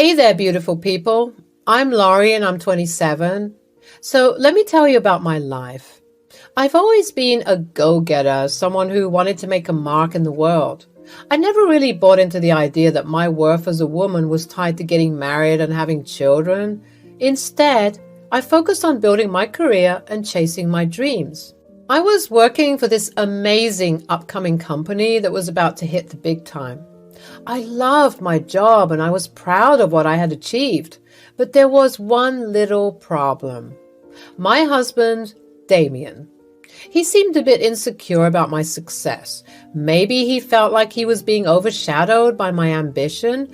Hey there, beautiful people. I'm Laurie and I'm 27. So let me tell you about my life. I've always been a go-getter, someone who wanted to make a mark in the world. I never really bought into the idea that my worth as a woman was tied to getting married and having children. Instead, I focused on building my career and chasing my dreams. I was working for this amazing upcoming company that was about to hit the big time. I loved my job and I was proud of what I had achieved, but there was one little problem. My husband, Damien. He seemed a bit insecure about my success. Maybe he felt like he was being overshadowed by my ambition.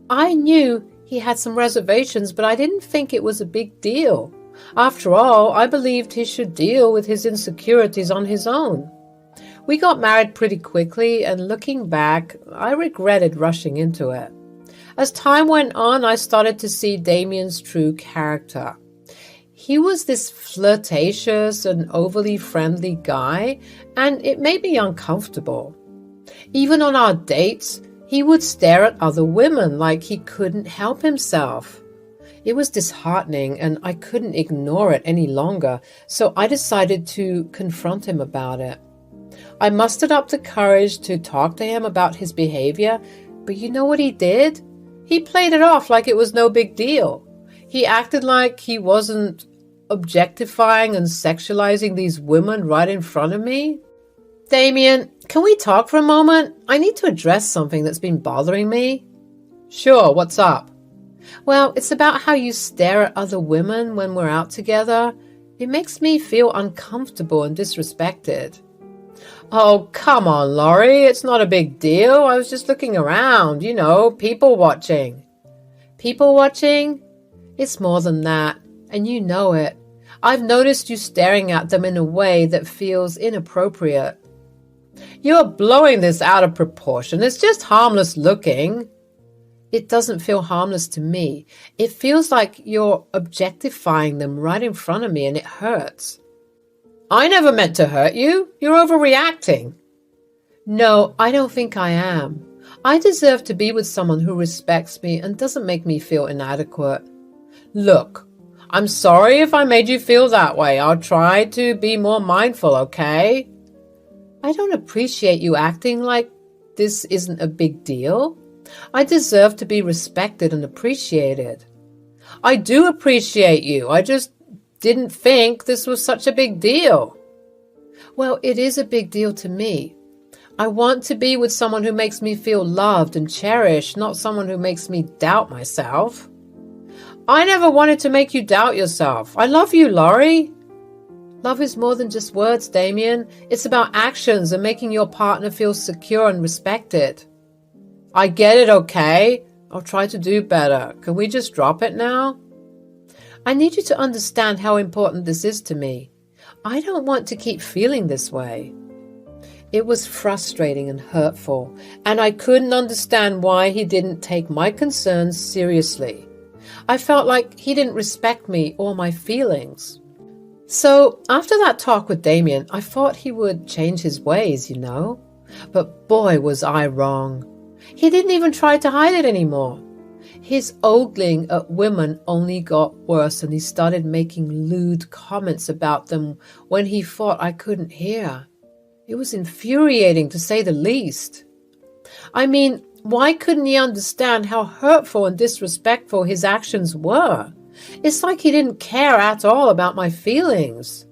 I knew he had some reservations, but I didn't think it was a big deal. After all, I believed he should deal with his insecurities on his own. We got married pretty quickly, and looking back, I regretted rushing into it. As time went on, I started to see Damien's true character. He was this flirtatious and overly friendly guy, and it made me uncomfortable. Even on our dates, he would stare at other women like he couldn't help himself. It was disheartening, and I couldn't ignore it any longer, so I decided to confront him about it. I mustered up the courage to talk to him about his behavior, but you know what he did? He played it off like it was no big deal. He acted like he wasn't objectifying and sexualizing these women right in front of me. Damien, can we talk for a moment? I need to address something that's been bothering me. Sure, what's up? Well, it's about how you stare at other women when we're out together. It makes me feel uncomfortable and disrespected. Oh, come on, Laurie. It's not a big deal. I was just looking around, people watching. People watching? It's more than that, and you know it. I've noticed you staring at them in a way that feels inappropriate. You're blowing this out of proportion. It's just harmless looking. It doesn't feel harmless to me. It feels like you're objectifying them right in front of me, and it hurts. I never meant to hurt you. You're overreacting. No, I don't think I am. I deserve to be with someone who respects me and doesn't make me feel inadequate. Look, I'm sorry if I made you feel that way. I'll try to be more mindful, okay? I don't appreciate you acting like this isn't a big deal. I deserve to be respected and appreciated. I do appreciate you. I just didn't think this was such a big deal. Well, it is a big deal to me. I want to be with someone who makes me feel loved and cherished, not someone who makes me doubt myself. I never wanted to make you doubt yourself. I love you, Laurie. Love is more than just words, Damien. It's about actions and making your partner feel secure and respected. I get it, okay? I'll try to do better. Can we just drop it now? I need you to understand how important this is to me. I don't want to keep feeling this way. It was frustrating and hurtful, and I couldn't understand why he didn't take my concerns seriously. I felt like he didn't respect me or my feelings. So after that talk with Damien, I thought he would change his ways, But boy, was I wrong. He didn't even try to hide it anymore. His ogling at women only got worse, and he started making lewd comments about them when he thought I couldn't hear. It was infuriating, to say the least. I mean, why couldn't he understand how hurtful and disrespectful his actions were? It's like he didn't care at all about my feelings.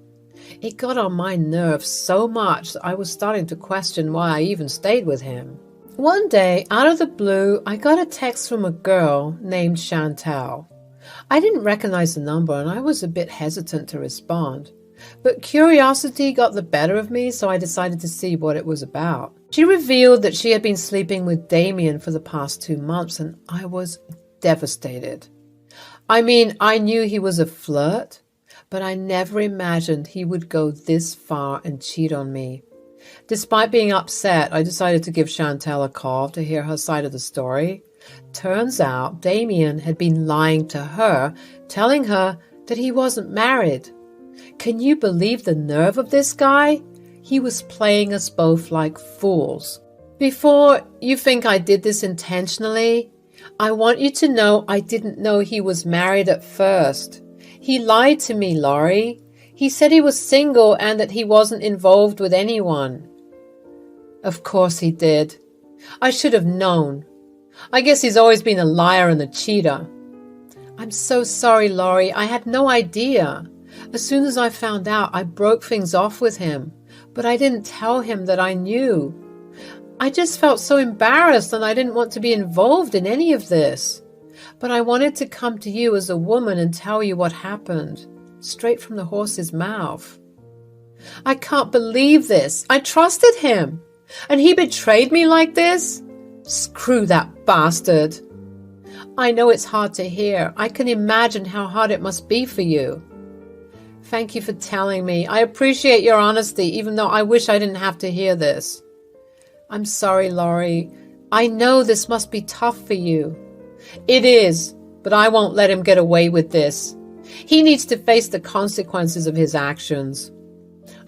It got on my nerves so much that I was starting to question why I even stayed with him. One day, out of the blue, I got a text from a girl named Chantal. I didn't recognize the number, and I was a bit hesitant to respond. But curiosity got the better of me, so I decided to see what it was about. She revealed that she had been sleeping with Damien for the past 2 months, and I was devastated. I mean, I knew he was a flirt, but I never imagined he would go this far and cheat on me. Despite being upset, I decided to give Chantal a call to hear her side of the story. Turns out Damien had been lying to her, telling her that he wasn't married. Can you believe the nerve of this guy? He was playing us both like fools. Before you think I did this intentionally, I want you to know I didn't know he was married at first. He lied to me, Laurie. He said he was single and that he wasn't involved with anyone. Of course he did. I should have known. I guess he's always been a liar and a cheater. I'm so sorry, Laurie. I had no idea. As soon as I found out, I broke things off with him. But I didn't tell him that I knew. I just felt so embarrassed and I didn't want to be involved in any of this. But I wanted to come to you as a woman and tell you what happened, straight from the horse's mouth. I can't believe this. I trusted him. And he betrayed me like this? Screw that bastard. I know it's hard to hear. I can imagine how hard it must be for you. Thank you for telling me. I appreciate your honesty, even though I wish I didn't have to hear this. I'm sorry, Laurie. I know this must be tough for you. It is, but I won't let him get away with this. He needs to face the consequences of his actions.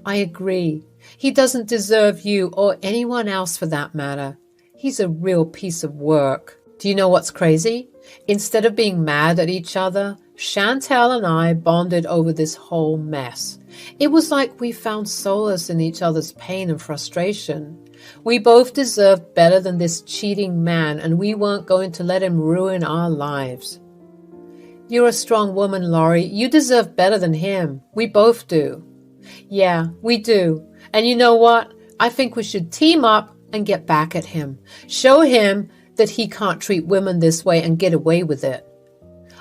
I agree. He doesn't deserve you or anyone else for that matter. He's a real piece of work. Do you know what's crazy? Instead of being mad at each other, Chantel and I bonded over this whole mess. It was like we found solace in each other's pain and frustration. We both deserved better than this cheating man, and we weren't going to let him ruin our lives. You're a strong woman, Laurie. You deserve better than him. We both do. Yeah, we do. And you know what? I think we should team up and get back at him. Show him that he can't treat women this way and get away with it.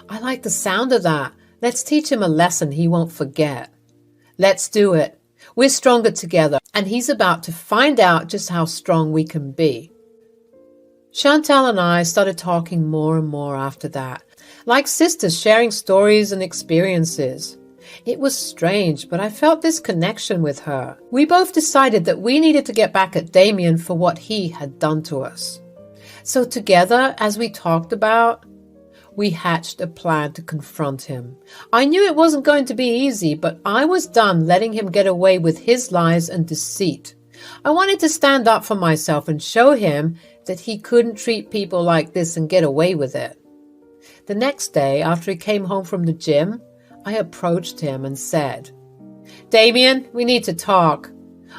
I like the sound of that. Let's teach him a lesson he won't forget. Let's do it. We're stronger together, and he's about to find out just how strong we can be. Chantal and I started talking more and more after that, like sisters sharing stories and experiences. It was strange, but I felt this connection with her. We both decided that we needed to get back at Damien for what he had done to us. So together, as we talked about, we hatched a plan to confront him. I knew it wasn't going to be easy, but I was done letting him get away with his lies and deceit. I wanted to stand up for myself and show him that he couldn't treat people like this and get away with it. The next day, after he came home from the gym, I approached him and said, Damien, we need to talk.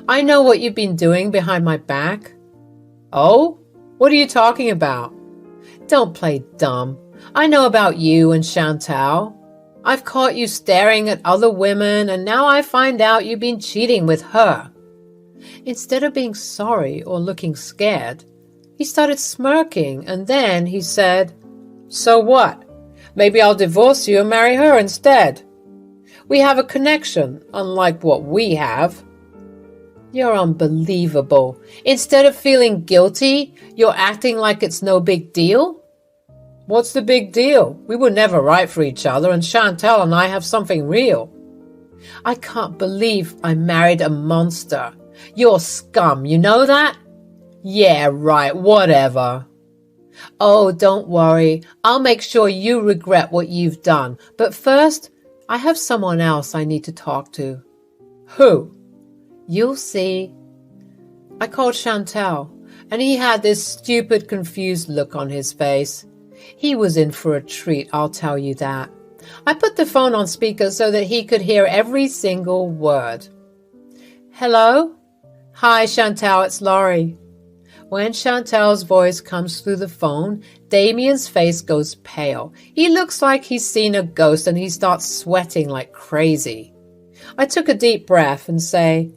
I know what you've been doing behind my back. Oh? What are you talking about? Don't play dumb. I know about you and Chantal. I've caught you staring at other women, and now I find out you've been cheating with her. Instead of being sorry or looking scared, he started smirking, and then he said, So what? Maybe I'll divorce you and marry her instead. We have a connection, unlike what we have. You're unbelievable. Instead of feeling guilty, you're acting like it's no big deal? What's the big deal? We were never right for each other, and Chantal and I have something real. I can't believe I married a monster. You're scum, you know that? Yeah, right, whatever. Oh, don't worry. I'll make sure you regret what you've done. But first, I have someone else I need to talk to. Who? You'll see. I called Chantal, and he had this stupid, confused look on his face. He was in for a treat, I'll tell you that. I put the phone on speaker so that he could hear every single word. Hello? Hi, Chantal, it's Laurie. When Chantal's voice comes through the phone, Damien's face goes pale. He looks like he's seen a ghost, and he starts sweating like crazy. I took a deep breath and say,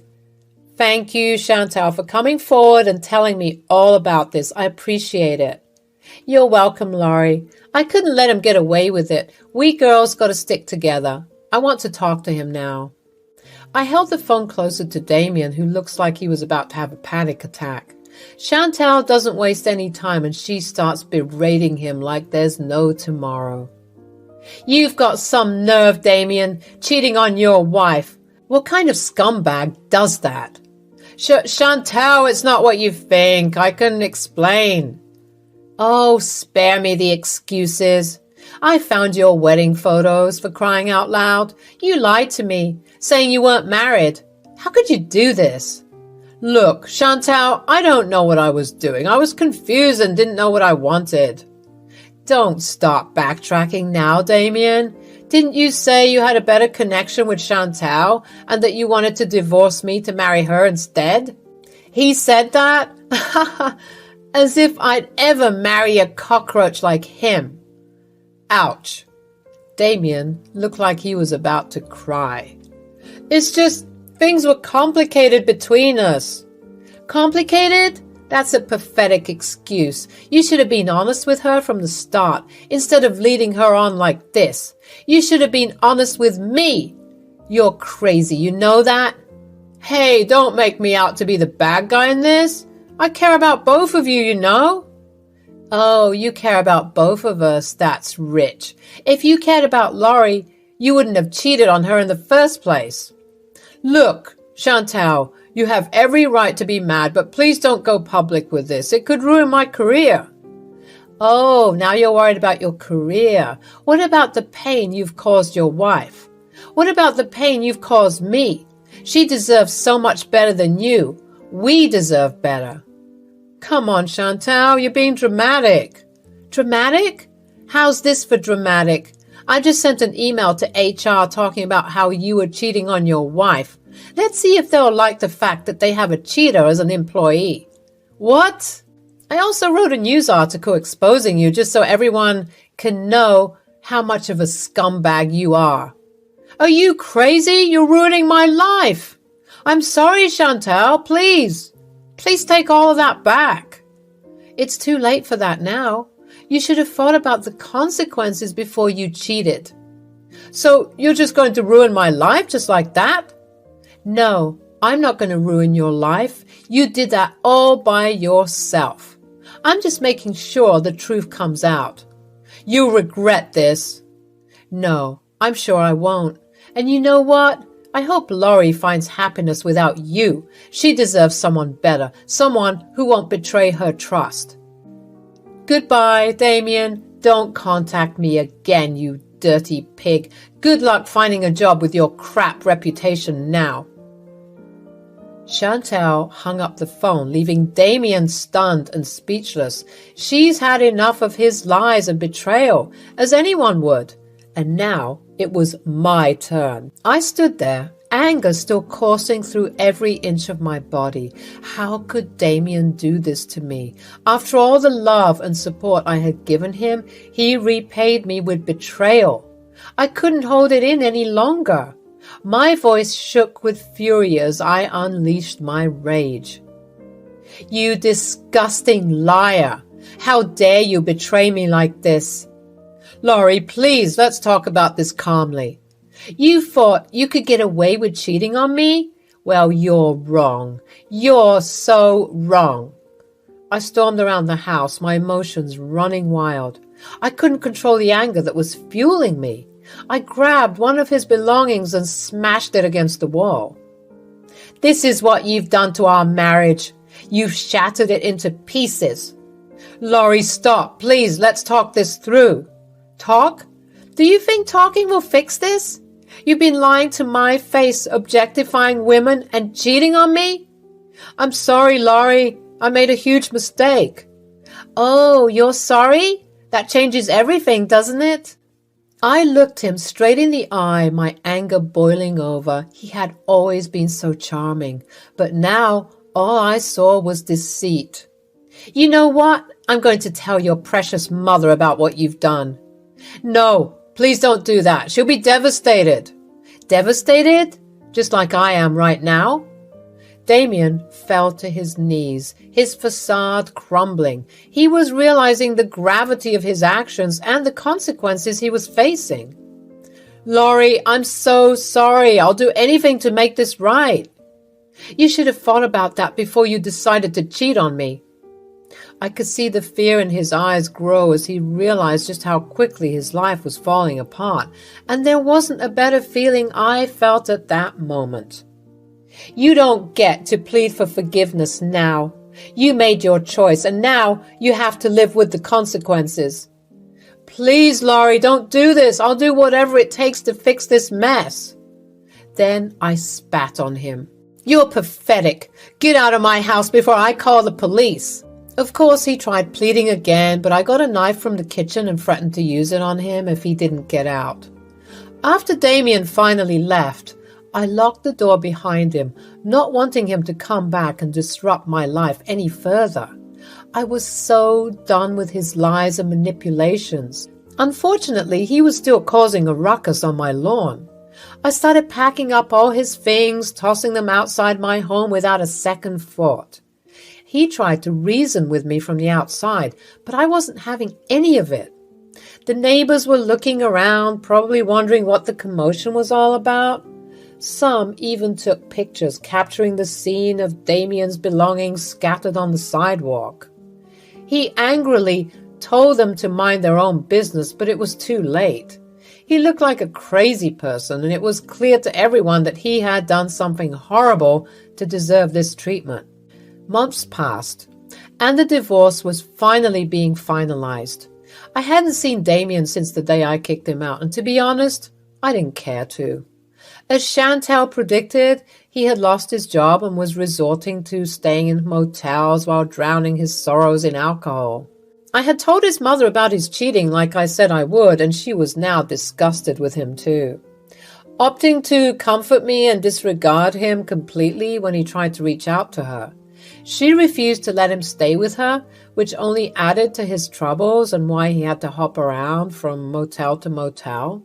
Thank you, Chantal, for coming forward and telling me all about this. I appreciate it. You're welcome, Laurie. I couldn't let him get away with it. We girls got to stick together. I want to talk to him now. I held the phone closer to Damien, who looks like he was about to have a panic attack. Chantal doesn't waste any time, and she starts berating him like there's no tomorrow. You've got some nerve, Damien, cheating on your wife. What kind of scumbag does that? Chantal, it's not what you think. I can explain. Oh, spare me the excuses. I found your wedding photos, for crying out loud. You lied to me, saying you weren't married. How could you do this? Look, Chantal, I don't know what I was doing. I was confused and didn't know what I wanted. Don't start backtracking now, Damien. Didn't you say you had a better connection with Chantal and that you wanted to divorce me to marry her instead? He said that? As if I'd ever marry a cockroach like him. Ouch. Damien looked like he was about to cry. It's just things were complicated between us. Complicated? That's a pathetic excuse. You should have been honest with her from the start instead of leading her on like this. You should have been honest with me. You're crazy, you know that? Hey, don't make me out to be the bad guy in this. I care about both of you, you know? Oh, you care about both of us. That's rich. If you cared about Laurie, you wouldn't have cheated on her in the first place. Look, Chantal, you have every right to be mad, but please don't go public with this. It could ruin my career. Oh, now you're worried about your career. What about the pain you've caused your wife? What about the pain you've caused me? She deserves so much better than you. We deserve better. Come on, Chantal, you're being dramatic. Dramatic? How's this for dramatic? I just sent an email to HR talking about how you were cheating on your wife. Let's see if they'll like the fact that they have a cheater as an employee. What? I also wrote a news article exposing you just so everyone can know how much of a scumbag you are. Are you crazy? You're ruining my life. I'm sorry, Chantal, please. Please take all of that back. It's too late for that now. You should have thought about the consequences before you cheated. So you're just going to ruin my life just like that? No, I'm not going to ruin your life. You did that all by yourself. I'm just making sure the truth comes out. You'll regret this. No, I'm sure I won't. And you know what? I hope Laurie finds happiness without you. She deserves someone better, someone who won't betray her trust. Goodbye, Damien. Don't contact me again, you dirty pig. Good luck finding a job with your crap reputation now. Chantal hung up the phone, leaving Damien stunned and speechless. She's had enough of his lies and betrayal, as anyone would. And now it was my turn. I stood there, anger still coursing through every inch of my body. How could Damien do this to me? After all the love and support I had given him, he repaid me with betrayal. I couldn't hold it in any longer. My voice shook with fury as I unleashed my rage. You disgusting liar! How dare you betray me like this? Laurie, please, let's talk about this calmly. You thought you could get away with cheating on me? Well, you're wrong. You're so wrong. I stormed around the house, my emotions running wild. I couldn't control the anger that was fueling me. I grabbed one of his belongings and smashed it against the wall. This is what you've done to our marriage. You've shattered it into pieces. Laurie, stop. Please, let's talk this through. Talk? Do you think talking will fix this? You've been lying to my face, objectifying women and cheating on me? I'm sorry, Laurie. I made a huge mistake. Oh, you're sorry? That changes everything, doesn't it? I looked him straight in the eye, my anger boiling over. He had always been so charming, but now all I saw was deceit. You know what? I'm going to tell your precious mother about what you've done. No, please don't do that. She'll be devastated. Devastated? Just like I am right now? Damien fell to his knees, his facade crumbling. He was realizing the gravity of his actions and the consequences he was facing. Laurie, I'm so sorry. I'll do anything to make this right. You should have thought about that before you decided to cheat on me. I could see the fear in his eyes grow as he realized just how quickly his life was falling apart, and there wasn't a better feeling I felt at that moment. You don't get to plead for forgiveness now. You made your choice, and now you have to live with the consequences. Please, Laurie, don't do this. I'll do whatever it takes to fix this mess. Then I spat on him. You're pathetic. Get out of my house before I call the police. Of course, he tried pleading again, but I got a knife from the kitchen and threatened to use it on him if he didn't get out. After Damien finally left, I locked the door behind him, not wanting him to come back and disrupt my life any further. I was so done with his lies and manipulations. Unfortunately, he was still causing a ruckus on my lawn. I started packing up all his things, tossing them outside my home without a second thought. He tried to reason with me from the outside, but I wasn't having any of it. The neighbors were looking around, probably wondering what the commotion was all about. Some even took pictures capturing the scene of Damien's belongings scattered on the sidewalk. He angrily told them to mind their own business, but it was too late. He looked like a crazy person, and it was clear to everyone that he had done something horrible to deserve this treatment. Months passed, and the divorce was finally being finalized. I hadn't seen Damien since the day I kicked him out, and to be honest, I didn't care to. As Chantal predicted, he had lost his job and was resorting to staying in motels while drowning his sorrows in alcohol. I had told his mother about his cheating like I said I would, and she was now disgusted with him too. Opting to comfort me and disregard him completely when he tried to reach out to her. She refused to let him stay with her, which only added to his troubles and why he had to hop around from motel to motel.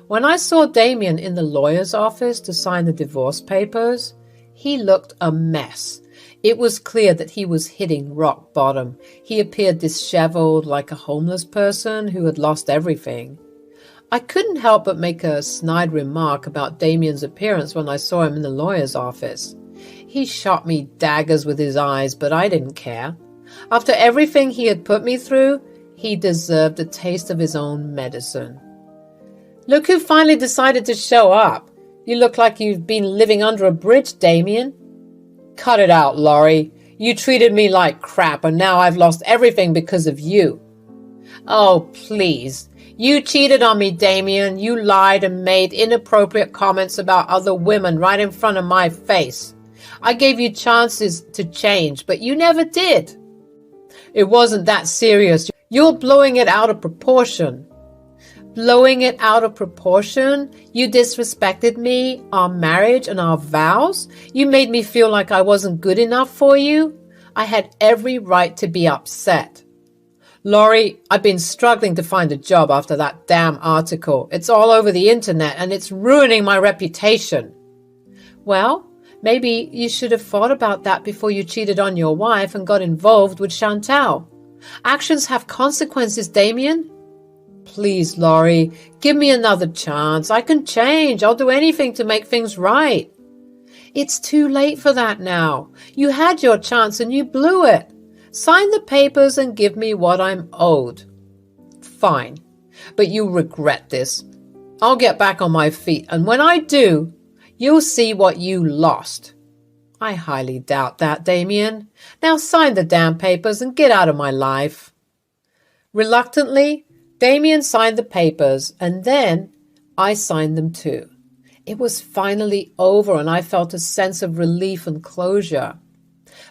When I saw Damien in the lawyer's office to sign the divorce papers, he looked a mess. It was clear that he was hitting rock bottom. He appeared disheveled like a homeless person who had lost everything. I couldn't help but make a snide remark about Damien's appearance when I saw him in the lawyer's office. He shot me daggers with his eyes, but I didn't care. After everything he had put me through, he deserved a taste of his own medicine. Look who finally decided to show up. You look like you've been living under a bridge, Damien. Cut it out, Laurie. You treated me like crap, and now I've lost everything because of you. Oh, please. You cheated on me, Damien. You lied and made inappropriate comments about other women right in front of my face. I gave you chances to change, but you never did. It wasn't that serious. You're blowing it out of proportion. Blowing it out of proportion? You disrespected me, our marriage, and our vows? You made me feel like I wasn't good enough for you? I had every right to be upset. Laurie, I've been struggling to find a job after that damn article. It's all over the internet, and it's ruining my reputation. Well, maybe you should have thought about that before you cheated on your wife and got involved with Chantal. Actions have consequences, Damien. Please, Laurie, give me another chance. I can change. I'll do anything to make things right. It's too late for that now. You had your chance and you blew it. Sign the papers and give me what I'm owed. Fine, but you'll regret this. I'll get back on my feet, and when I do, you'll see what you lost. I highly doubt that, Damien. Now sign the damn papers and get out of my life. Reluctantly, Damien signed the papers, and then I signed them too. It was finally over, and I felt a sense of relief and closure.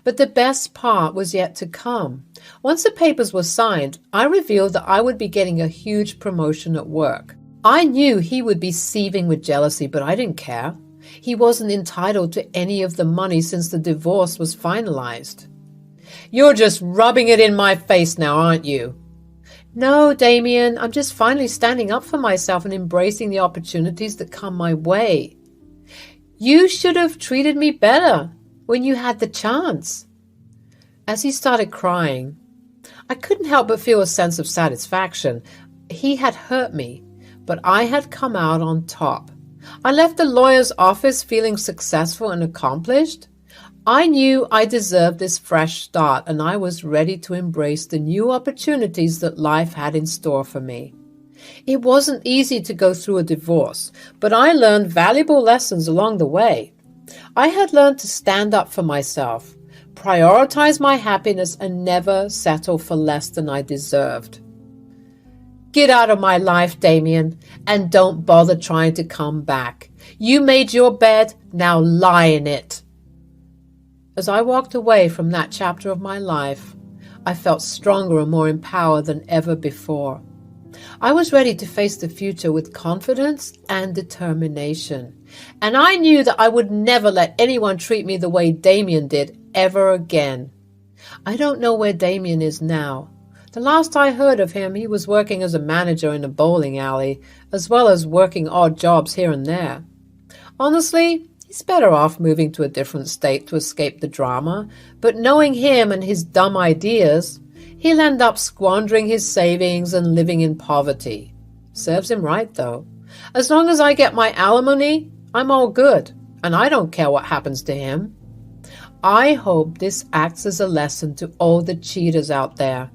But the best part was yet to come. Once the papers were signed, I revealed that I would be getting a huge promotion at work. I knew he would be seething with jealousy, but I didn't care. He wasn't entitled to any of the money since the divorce was finalized. You're just rubbing it in my face now, aren't you? No, Damien, I'm just finally standing up for myself and embracing the opportunities that come my way. You should have treated me better when you had the chance. As he started crying, I couldn't help but feel a sense of satisfaction. He had hurt me, but I had come out on top. I left the lawyer's office feeling successful and accomplished. I knew I deserved this fresh start, and I was ready to embrace the new opportunities that life had in store for me. It wasn't easy to go through a divorce, but I learned valuable lessons along the way. I had learned to stand up for myself, prioritize my happiness, and never settle for less than I deserved. Get out of my life, Damien, and don't bother trying to come back. You made your bed, now lie in it. As I walked away from that chapter of my life, I felt stronger and more empowered than ever before. I was ready to face the future with confidence and determination. And I knew that I would never let anyone treat me the way Damien did ever again. I don't know where Damien is now. The last I heard of him, he was working as a manager in a bowling alley, as well as working odd jobs here and there. Honestly, he's better off moving to a different state to escape the drama, but knowing him and his dumb ideas, he'll end up squandering his savings and living in poverty. Serves him right, though. As long as I get my alimony, I'm all good, and I don't care what happens to him. I hope this acts as a lesson to all the cheaters out there.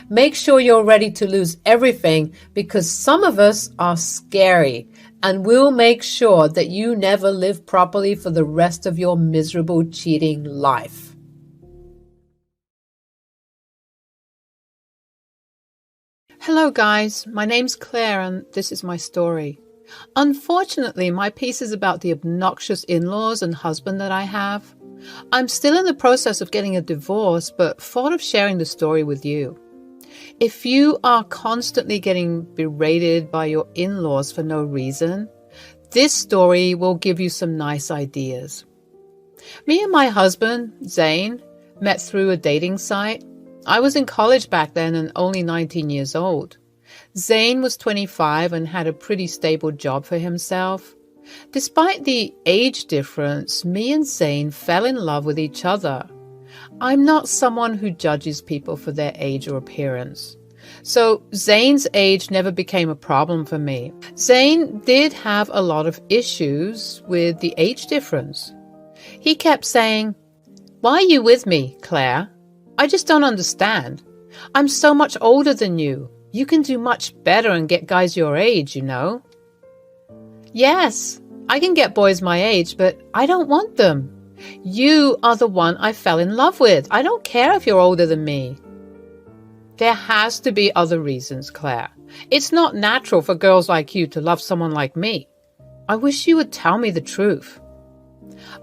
Make sure you're ready to lose everything, because some of us are scary, and we'll make sure that you never live properly for the rest of your miserable cheating life. Hello guys, my name's Claire and this is my story. Unfortunately, my piece is about the obnoxious in-laws and husband that I have. I'm still in the process of getting a divorce, but thought of sharing the story with you. If you are constantly getting berated by your in-laws for no reason, this story will give you some nice ideas. Me and my husband, Zane, met through a dating site. I was in college back then and only 19 years old. Zane was 25 and had a pretty stable job for himself. Despite the age difference, me and Zane fell in love with each other. I'm not someone who judges people for their age or appearance. So Zane's age never became a problem for me. Zane did have a lot of issues with the age difference. He kept saying, "Why are you with me, Claire? I just don't understand. I'm so much older than you. You can do much better and get guys your age, you know." "Yes, I can get boys my age, but I don't want them. You are the one I fell in love with. I don't care if you're older than me." There has to be other reasons, Claire. It's not natural for girls like you to love someone like me. I wish you would tell me the truth.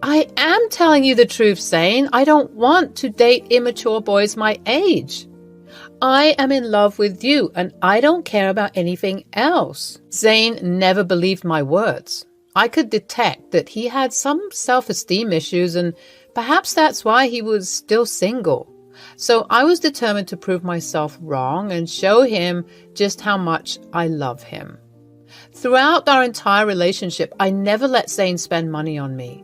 I am telling you the truth, Zane. I don't want to date immature boys my age. I am in love with you, and I don't care about anything else. Zane never believed my words. I could detect that he had some self-esteem issues, and perhaps that's why he was still single. So I was determined to prove myself wrong and show him just how much I love him. Throughout our entire relationship, I never let Zane spend money on me.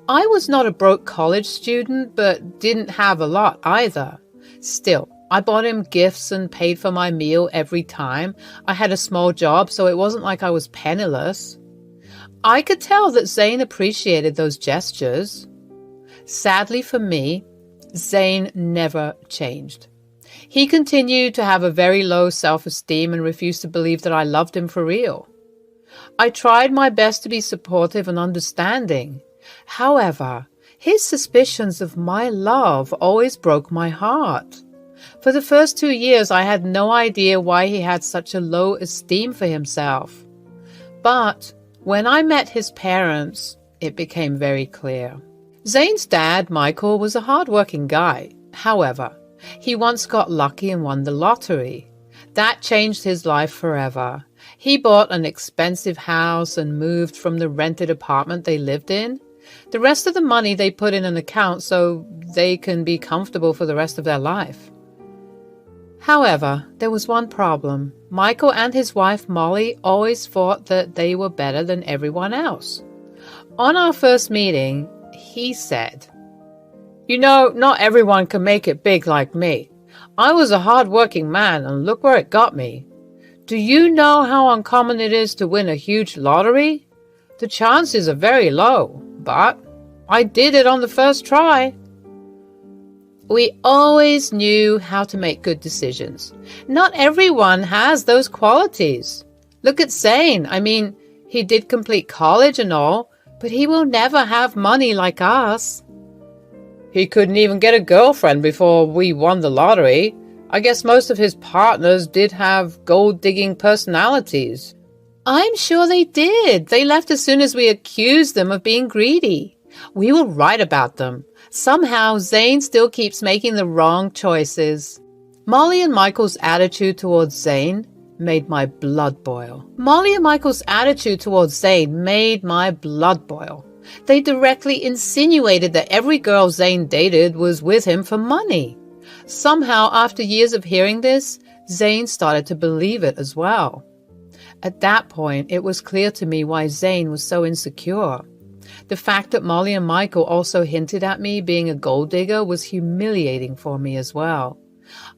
I was not a broke college student, but didn't have a lot either. Still, I bought him gifts and paid for my meal every time. I had a small job, so it wasn't like I was penniless. I could tell that Zane appreciated those gestures. Sadly for me, Zane never changed. He continued to have a very low self-esteem and refused to believe that I loved him for real. I tried my best to be supportive and understanding. However, his suspicions of my love always broke my heart. For the first 2 years, I had no idea why he had such a low esteem for himself. But when I met his parents, it became very clear. Zane's dad, Michael, was a hard-working guy. However, he once got lucky and won the lottery. That changed his life forever. He bought an expensive house and moved from the rented apartment they lived in. The rest of the money they put in an account so they can be comfortable for the rest of their life. However, there was one problem. Michael and his wife Molly always thought that they were better than everyone else. On our first meeting, he said, "You know, not everyone can make it big like me. I was a hard-working man, and look where it got me. Do you know how uncommon it is to win a huge lottery? The chances are very low, but I did it on the first try." We always knew how to make good decisions. Not everyone has those qualities. Look at Zane. I mean, he did complete college and all, but he will never have money like us. He couldn't even get a girlfriend before we won the lottery. I guess most of his partners did have gold-digging personalities. I'm sure they did. They left as soon as we accused them of being greedy. We were right about them. Somehow, Zane still keeps making the wrong choices. Molly and Michael's attitude towards Zane made my blood boil. They directly insinuated that every girl Zane dated was with him for money. Somehow, after years of hearing this, Zane started to believe it as well. At that point, it was clear to me why Zane was so insecure. The fact that Molly and Michael also hinted at me being a gold digger was humiliating for me as well.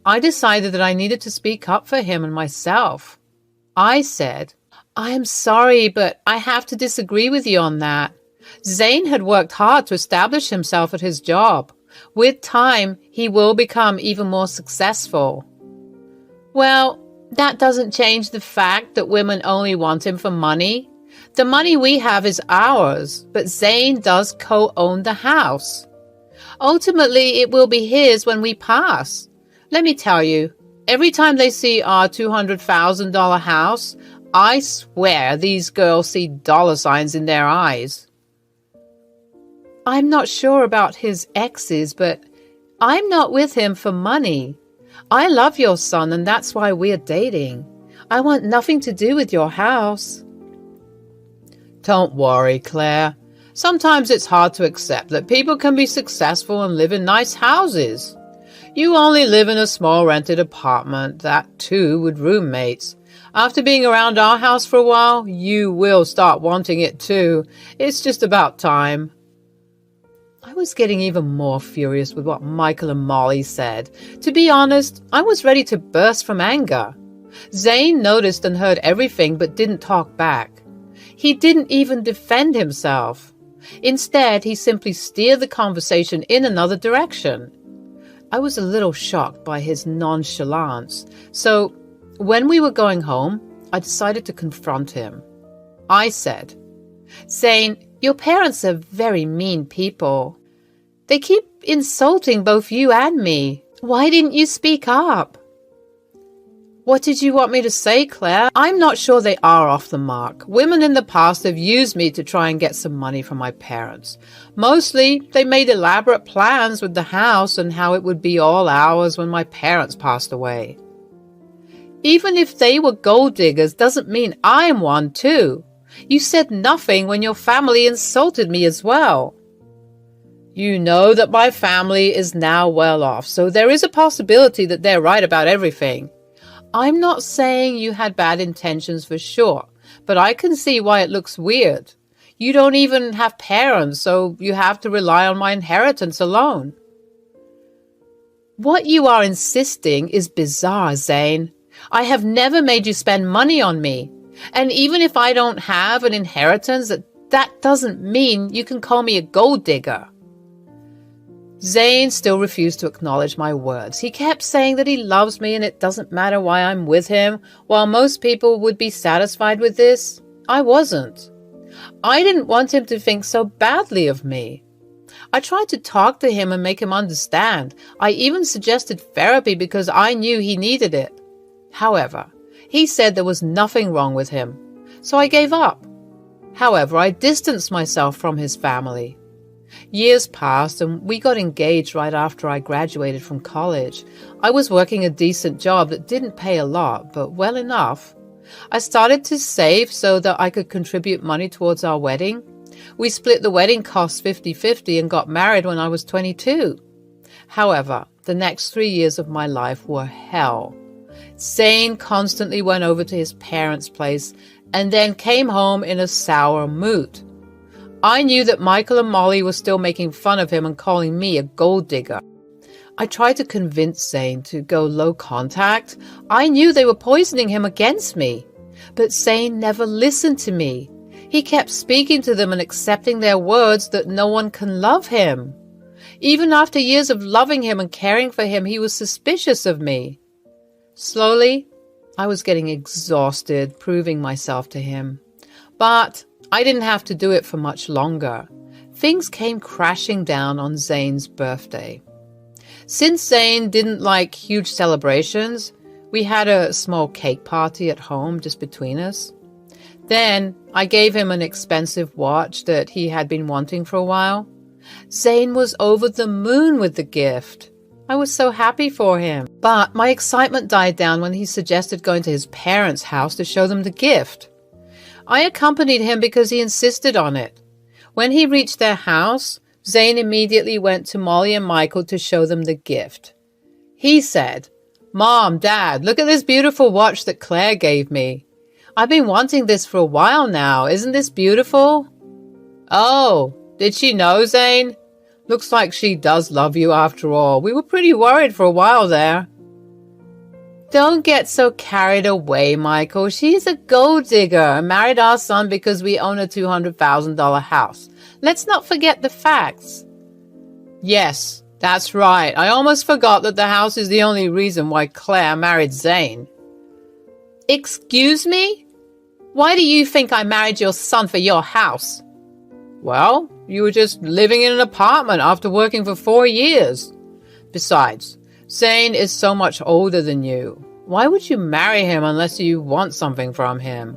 I decided that I needed to speak up for him and myself. I said, "I am sorry, but I have to disagree with you on that. Zane had worked hard to establish himself at his job. With time, he will become even more successful." "Well, that doesn't change the fact that women only want him for money. The money we have is ours, but Zane does co-own the house. Ultimately, it will be his when we pass. Let me tell you, every time they see our $200,000 house, I swear these girls see dollar signs in their eyes." "I'm not sure about his exes, but I'm not with him for money. I love your son, and that's why we're dating. I want nothing to do with your house." "Don't worry, Claire. Sometimes it's hard to accept that people can be successful and live in nice houses. You only live in a small rented apartment, that too with roommates. After being around our house for a while, you will start wanting it too. It's just about time." I was getting even more furious with what Michael and Molly said. To be honest, I was ready to burst from anger. Zane noticed and heard everything but didn't talk back. He didn't even defend himself. Instead, he simply steered the conversation in another direction. I was a little shocked by his nonchalance, so when we were going home, I decided to confront him. I said, "Zane, your parents are very mean people. They keep insulting both you and me. Why didn't you speak up?" "What did you want me to say, Claire? I'm not sure they are off the mark. Women in the past have used me to try and get some money from my parents. Mostly, they made elaborate plans with the house and how it would be all ours when my parents passed away. Even if they were gold diggers doesn't mean I'm one too. You said nothing when your family insulted me as well. You know that my family is now well off, so there is a possibility that they're right about everything. I'm not saying you had bad intentions for sure, but I can see why it looks weird. You don't even have parents, so you have to rely on my inheritance alone." "What you are insisting is bizarre, Zane. I have never made you spend money on me. And even if I don't have an inheritance, that doesn't mean you can call me a gold digger." Zane still refused to acknowledge my words. He kept saying that he loves me and it doesn't matter why I'm with him. While most people would be satisfied with this, I wasn't. I didn't want him to think so badly of me. I tried to talk to him and make him understand. I even suggested therapy because I knew he needed it. However, he said there was nothing wrong with him, so I gave up. However, I distanced myself from his family. Years passed and we got engaged right after I graduated from college. I was working a decent job that didn't pay a lot, but well enough. I started to save so that I could contribute money towards our wedding. We split the wedding costs 50-50 and got married when I was 22. However, the next 3 years of my life were hell. Zane constantly went over to his parents' place and then came home in a sour mood. I knew that Michael and Molly were still making fun of him and calling me a gold digger. I tried to convince Zane to go low contact. I knew they were poisoning him against me. But Zane never listened to me. He kept speaking to them and accepting their words that no one can love him. Even after years of loving him and caring for him, he was suspicious of me. Slowly, I was getting exhausted proving myself to him. But I didn't have to do it for much longer. Things came crashing down on Zane's birthday. Since Zane didn't like huge celebrations, we had a small cake party at home just between us. Then I gave him an expensive watch that he had been wanting for a while. Zane was over the moon with the gift. I was so happy for him. But my excitement died down when he suggested going to his parents' house to show them the gift. I accompanied him because he insisted on it. When he reached their house, Zane immediately went to Molly and Michael to show them the gift. He said, "Mom, Dad, look at this beautiful watch that Claire gave me. I've been wanting this for a while now. Isn't this beautiful?" "Oh, did she know, Zane? Looks like she does love you after all. We were pretty worried for a while there." "Don't get so carried away, Michael. She's a gold digger and married our son because we own a $200,000 house. Let's not forget the facts." "Yes, that's right. I almost forgot that the house is the only reason why Claire married Zane." "Excuse me? Why do you think I married your son for your house?" "Well, you were just living in an apartment after working for 4 years. Besides, Zane is so much older than you. Why would you marry him unless you want something from him?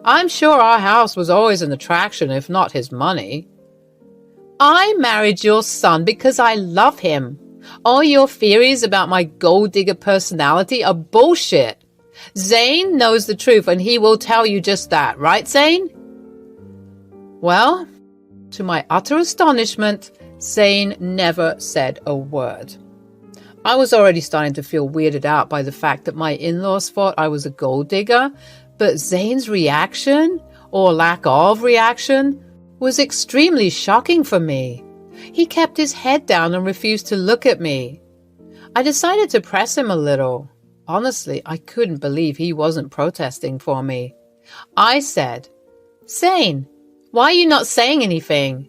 I'm sure our house was always an attraction, if not his money." "I married your son because I love him. All your theories about my gold digger personality are bullshit. Zane knows the truth and he will tell you just that, right, Zane?" Well, to my utter astonishment, Zane never said a word. I was already starting to feel weirded out by the fact that my in-laws thought I was a gold digger, but Zane's reaction, or lack of reaction, was extremely shocking for me. He kept his head down and refused to look at me. I decided to press him a little. Honestly, I couldn't believe he wasn't protesting for me. I said, "Zane, why are you not saying anything?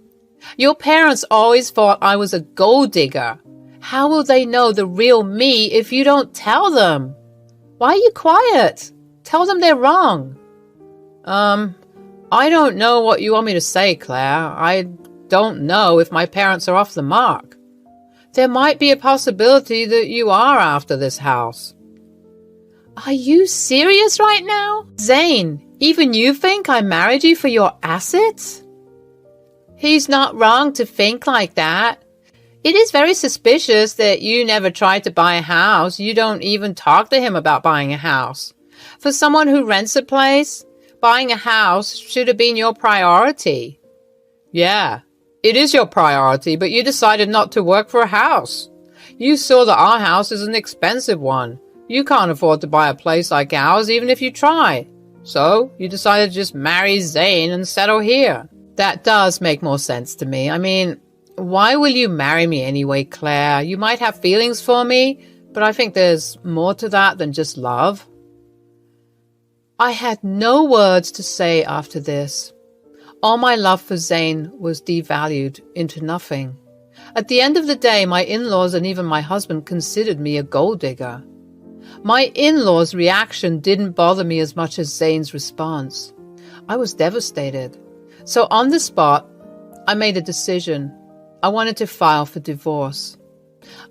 Your parents always thought I was a gold digger. How will they know the real me if you don't tell them? Why are you quiet? Tell them they're wrong." I don't know what you want me to say, Claire. I don't know if my parents are off the mark. There might be a possibility that you are after this house." "Are you serious right now? Zane, even you think I married you for your assets?" "He's not wrong to think like that. It is very suspicious that you never tried to buy a house. You don't even talk to him about buying a house. For someone who rents a place, buying a house should have been your priority." "Yeah, it is your priority, but you decided not to work for a house. You saw that our house is an expensive one. You can't afford to buy a place like ours even if you try. So you decided to just marry Zane and settle here." That does make more sense to me. I mean, why will you marry me anyway, Claire? You might have feelings for me, but I think there's more to that than just love. I had no words to say after this. All my love for Zane was devalued into nothing. At the end of the day, my in-laws and even my husband considered me a gold digger. My in-laws' reaction didn't bother me as much as Zane's response. I was devastated. So on the spot, I made a decision. I wanted to file for divorce.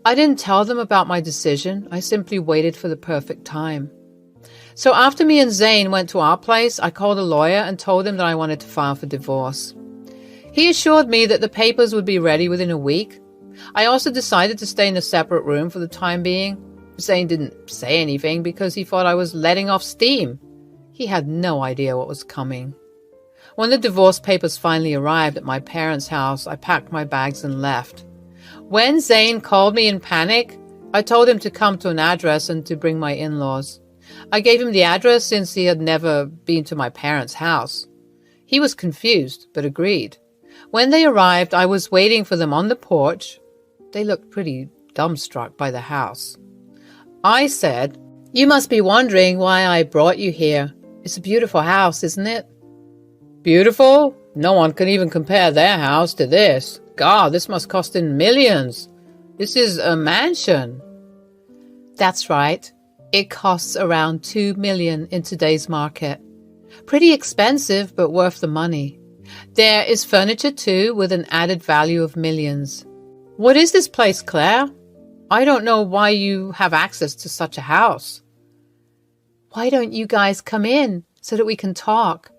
I didn't tell them about my decision. I simply waited for the perfect time. So after me and Zane went to our place, I called a lawyer and told him that I wanted to file for divorce. He assured me that the papers would be ready within a week. I also decided to stay in a separate room for the time being. Zane didn't say anything because he thought I was letting off steam. He had no idea what was coming. When the divorce papers finally arrived at my parents' house, I packed my bags and left. When Zane called me in panic, I told him to come to an address and to bring my in-laws. I gave him the address since he had never been to my parents' house. He was confused, but agreed. When they arrived, I was waiting for them on the porch. They looked pretty dumbstruck by the house. I said, "You must be wondering why I brought you here. It's a beautiful house, isn't it?" "Beautiful? No one can even compare their house to this. God, this must cost in millions. This is a mansion." "That's right. It costs around $2 million in today's market. Pretty expensive, but worth the money. There is furniture too, with an added value of millions." "What is this place, Claire? I don't know why you have access to such a house." "Why don't you guys come in so that we can talk?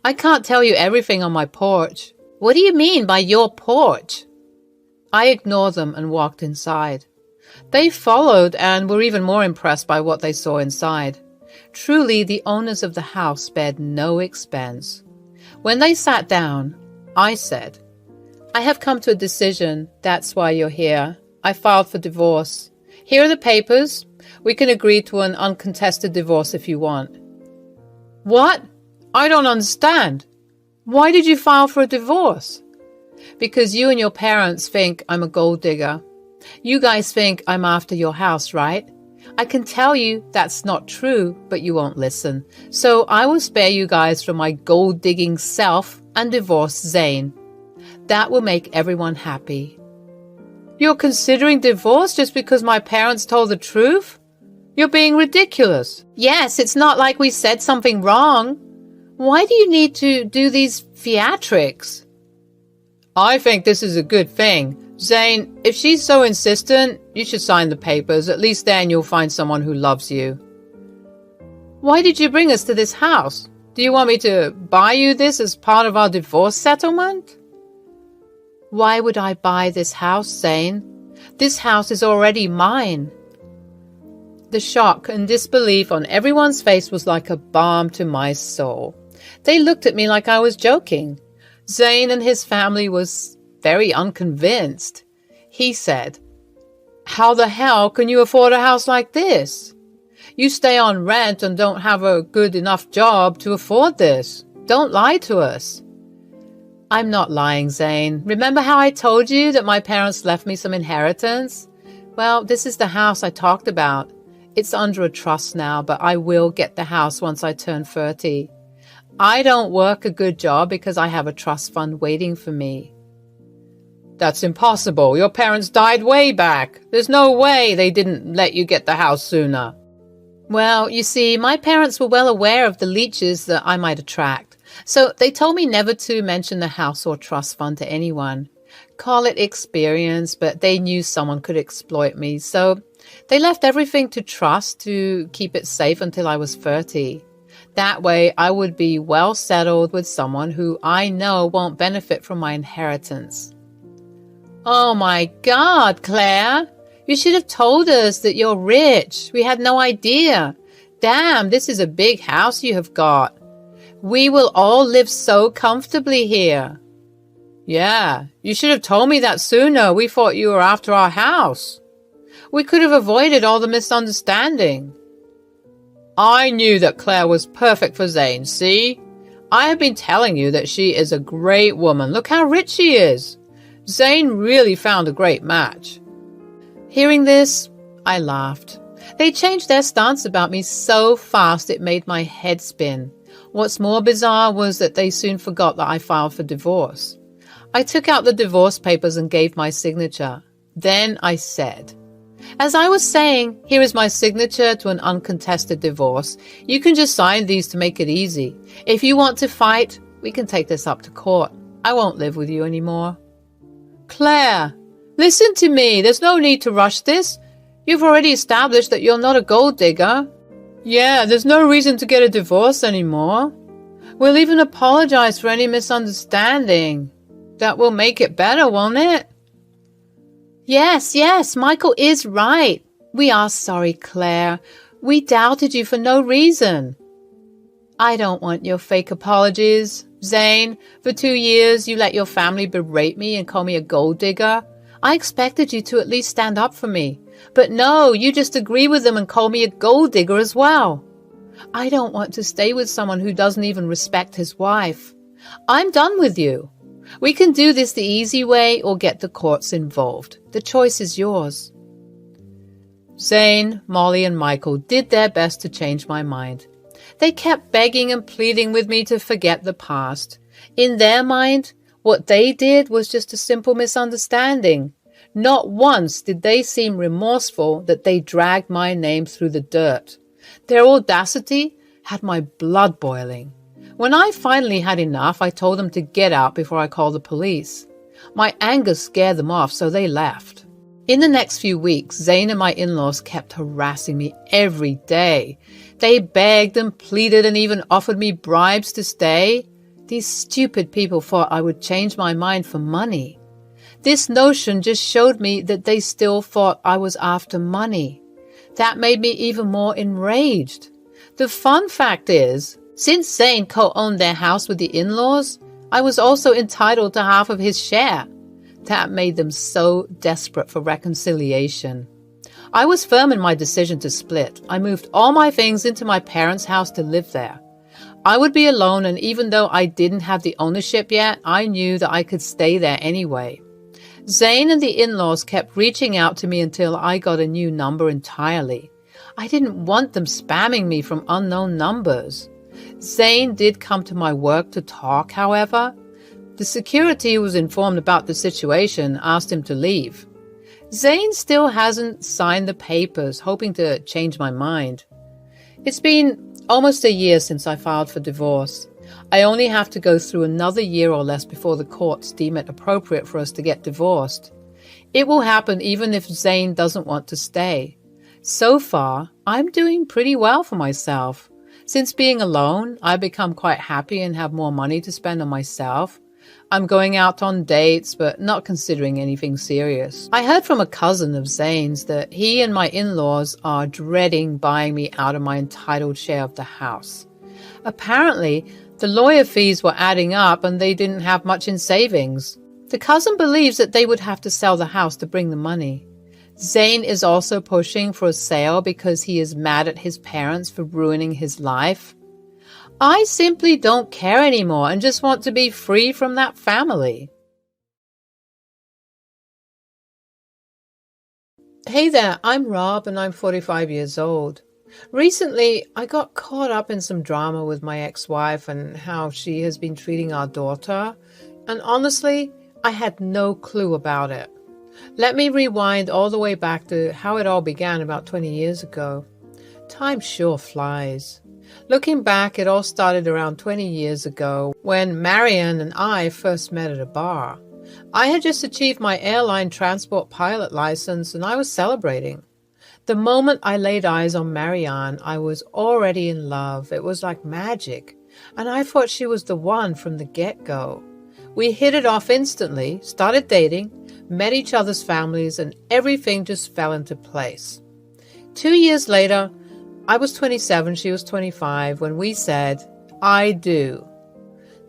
I can't tell you everything on my porch." "What do you mean by your porch?" I ignored them and walked inside. They followed and were even more impressed by what they saw inside. Truly, the owners of the house spared no expense. When they sat down, I said, "I have come to a decision. That's why you're here. I filed for divorce. Here are the papers. We can agree to an uncontested divorce if you want." "What? I don't understand. Why did you file for a divorce?" "Because you and your parents think I'm a gold digger. You guys think I'm after your house, right? I can tell you that's not true, but you won't listen. So I will spare you guys from my gold-digging self and divorce Zane. That will make everyone happy." "You're considering divorce just because my parents told the truth? You're being ridiculous." "Yes, it's not like we said something wrong. Why do you need to do these theatrics?" "I think this is a good thing. Zane, if she's so insistent, you should sign the papers. At least then you'll find someone who loves you." "Why did you bring us to this house? Do you want me to buy you this as part of our divorce settlement?" "Why would I buy this house, Zane? This house is already mine." The shock and disbelief on everyone's face was like a balm to my soul. They looked at me like I was joking. Zane and his family was very unconvinced. He said, "How the hell can you afford a house like this? You stay on rent and don't have a good enough job to afford this. Don't lie to us." "I'm not lying, Zane. Remember how I told you that my parents left me some inheritance? Well, this is the house I talked about. It's under a trust now, but I will get the house once I turn 30. I don't work a good job because I have a trust fund waiting for me." "That's impossible. Your parents died way back. There's no way they didn't let you get the house sooner." "Well, you see, my parents were well aware of the leeches that I might attract. So they told me never to mention the house or trust fund to anyone. Call it experience, but they knew someone could exploit me. So they left everything to trust to keep it safe until I was 30. That way I would be well settled with someone who I know won't benefit from my inheritance." "Oh my God, Claire! You should have told us that you're rich. We had no idea. Damn, this is a big house you have got. We will all live so comfortably here." "Yeah, you should have told me that sooner. We thought you were after our house. We could have avoided all the misunderstanding." "I knew that Claire was perfect for Zane, see? I have been telling you that she is a great woman. Look how rich she is. Zane really found a great match." Hearing this, I laughed. They changed their stance about me so fast it made my head spin. What's more bizarre was that they soon forgot that I filed for divorce. I took out the divorce papers and gave my signature. Then I said, "As I was saying, here is my signature to an uncontested divorce. You can just sign these to make it easy. If you want to fight, we can take this up to court. I won't live with you anymore." "Claire, listen to me. There's no need to rush this. You've already established that you're not a gold digger. Yeah, there's no reason to get a divorce anymore. We'll even apologize for any misunderstanding. That will make it better, won't it?" Yes, Michael is right. We are sorry, Claire. We doubted you for no reason." "I don't want your fake apologies. Zane, for 2 years you let your family berate me and call me a gold digger. I expected you to at least stand up for me. But no, you just agree with them and call me a gold digger as well. I don't want to stay with someone who doesn't even respect his wife. I'm done with you. We can do this the easy way or get the courts involved. The choice is yours." Zane, Molly, and Michael did their best to change my mind. They kept begging and pleading with me to forget the past. In their mind, what they did was just a simple misunderstanding. Not once did they seem remorseful that they dragged my name through the dirt. Their audacity had my blood boiling. When I finally had enough, I told them to get out before I called the police. My anger scared them off, so they left. In the next few weeks, Zane and my in-laws kept harassing me every day. They begged and pleaded and even offered me bribes to stay. These stupid people thought I would change my mind for money. This notion just showed me that they still thought I was after money. That made me even more enraged. The fun fact is, since Zane co-owned their house with the in-laws, I was also entitled to half of his share. That made them so desperate for reconciliation. I was firm in my decision to split. I moved all my things into my parents' house to live there. I would be alone, and even though I didn't have the ownership yet, I knew that I could stay there anyway. Zane and the in-laws kept reaching out to me until I got a new number entirely. I didn't want them spamming me from unknown numbers. Zane did come to my work to talk, however. The security who was informed about the situation asked him to leave. Zane still hasn't signed the papers, hoping to change my mind. It's been almost a year since I filed for divorce. I only have to go through another year or less before the courts deem it appropriate for us to get divorced. It will happen even if Zane doesn't want to stay. So far, I'm doing pretty well for myself. Since being alone, I've become quite happy and have more money to spend on myself. I'm going out on dates, but not considering anything serious. I heard from a cousin of Zane's that he and my in-laws are dreading buying me out of my entitled share of the house. Apparently, the lawyer fees were adding up and they didn't have much in savings. The cousin believes that they would have to sell the house to bring the money. Zane is also pushing for a sale because he is mad at his parents for ruining his life. I simply don't care anymore and just want to be free from that family. Hey there, I'm Rob and I'm 45 years old. Recently, I got caught up in some drama with my ex-wife and how she has been treating our daughter, and honestly, I had no clue about it. Let me rewind all the way back to how it all began about 20 years ago. Time sure flies. Looking back, it all started around 20 years ago when Marianne and I first met at a bar. I had just achieved my airline transport pilot license and I was celebrating. The moment I laid eyes on Marianne, I was already in love. It was like magic, and I thought she was the one from the get-go. We hit it off instantly, started dating, met each other's families, and everything just fell into place. 2 years later, I was 27, she was 25, when we said, I do.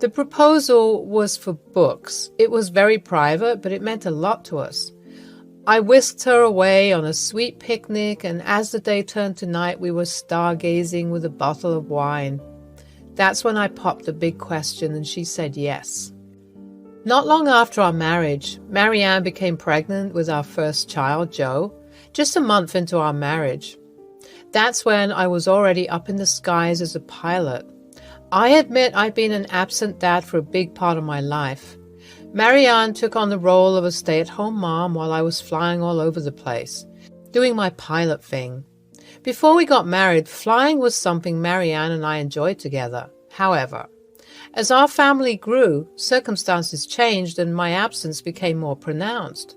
The proposal was for books. It was very private, but it meant a lot to us. I whisked her away on a sweet picnic, and as the day turned to night, we were stargazing with a bottle of wine. That's when I popped the big question, and she said yes. Not long after our marriage, Marianne became pregnant with our first child, Joe, just a month into our marriage. That's when I was already up in the skies as a pilot. I admit I've been an absent dad for a big part of my life. Marianne took on the role of a stay-at-home mom while I was flying all over the place, doing my pilot thing. Before we got married, flying was something Marianne and I enjoyed together. However, as our family grew, circumstances changed and my absence became more pronounced.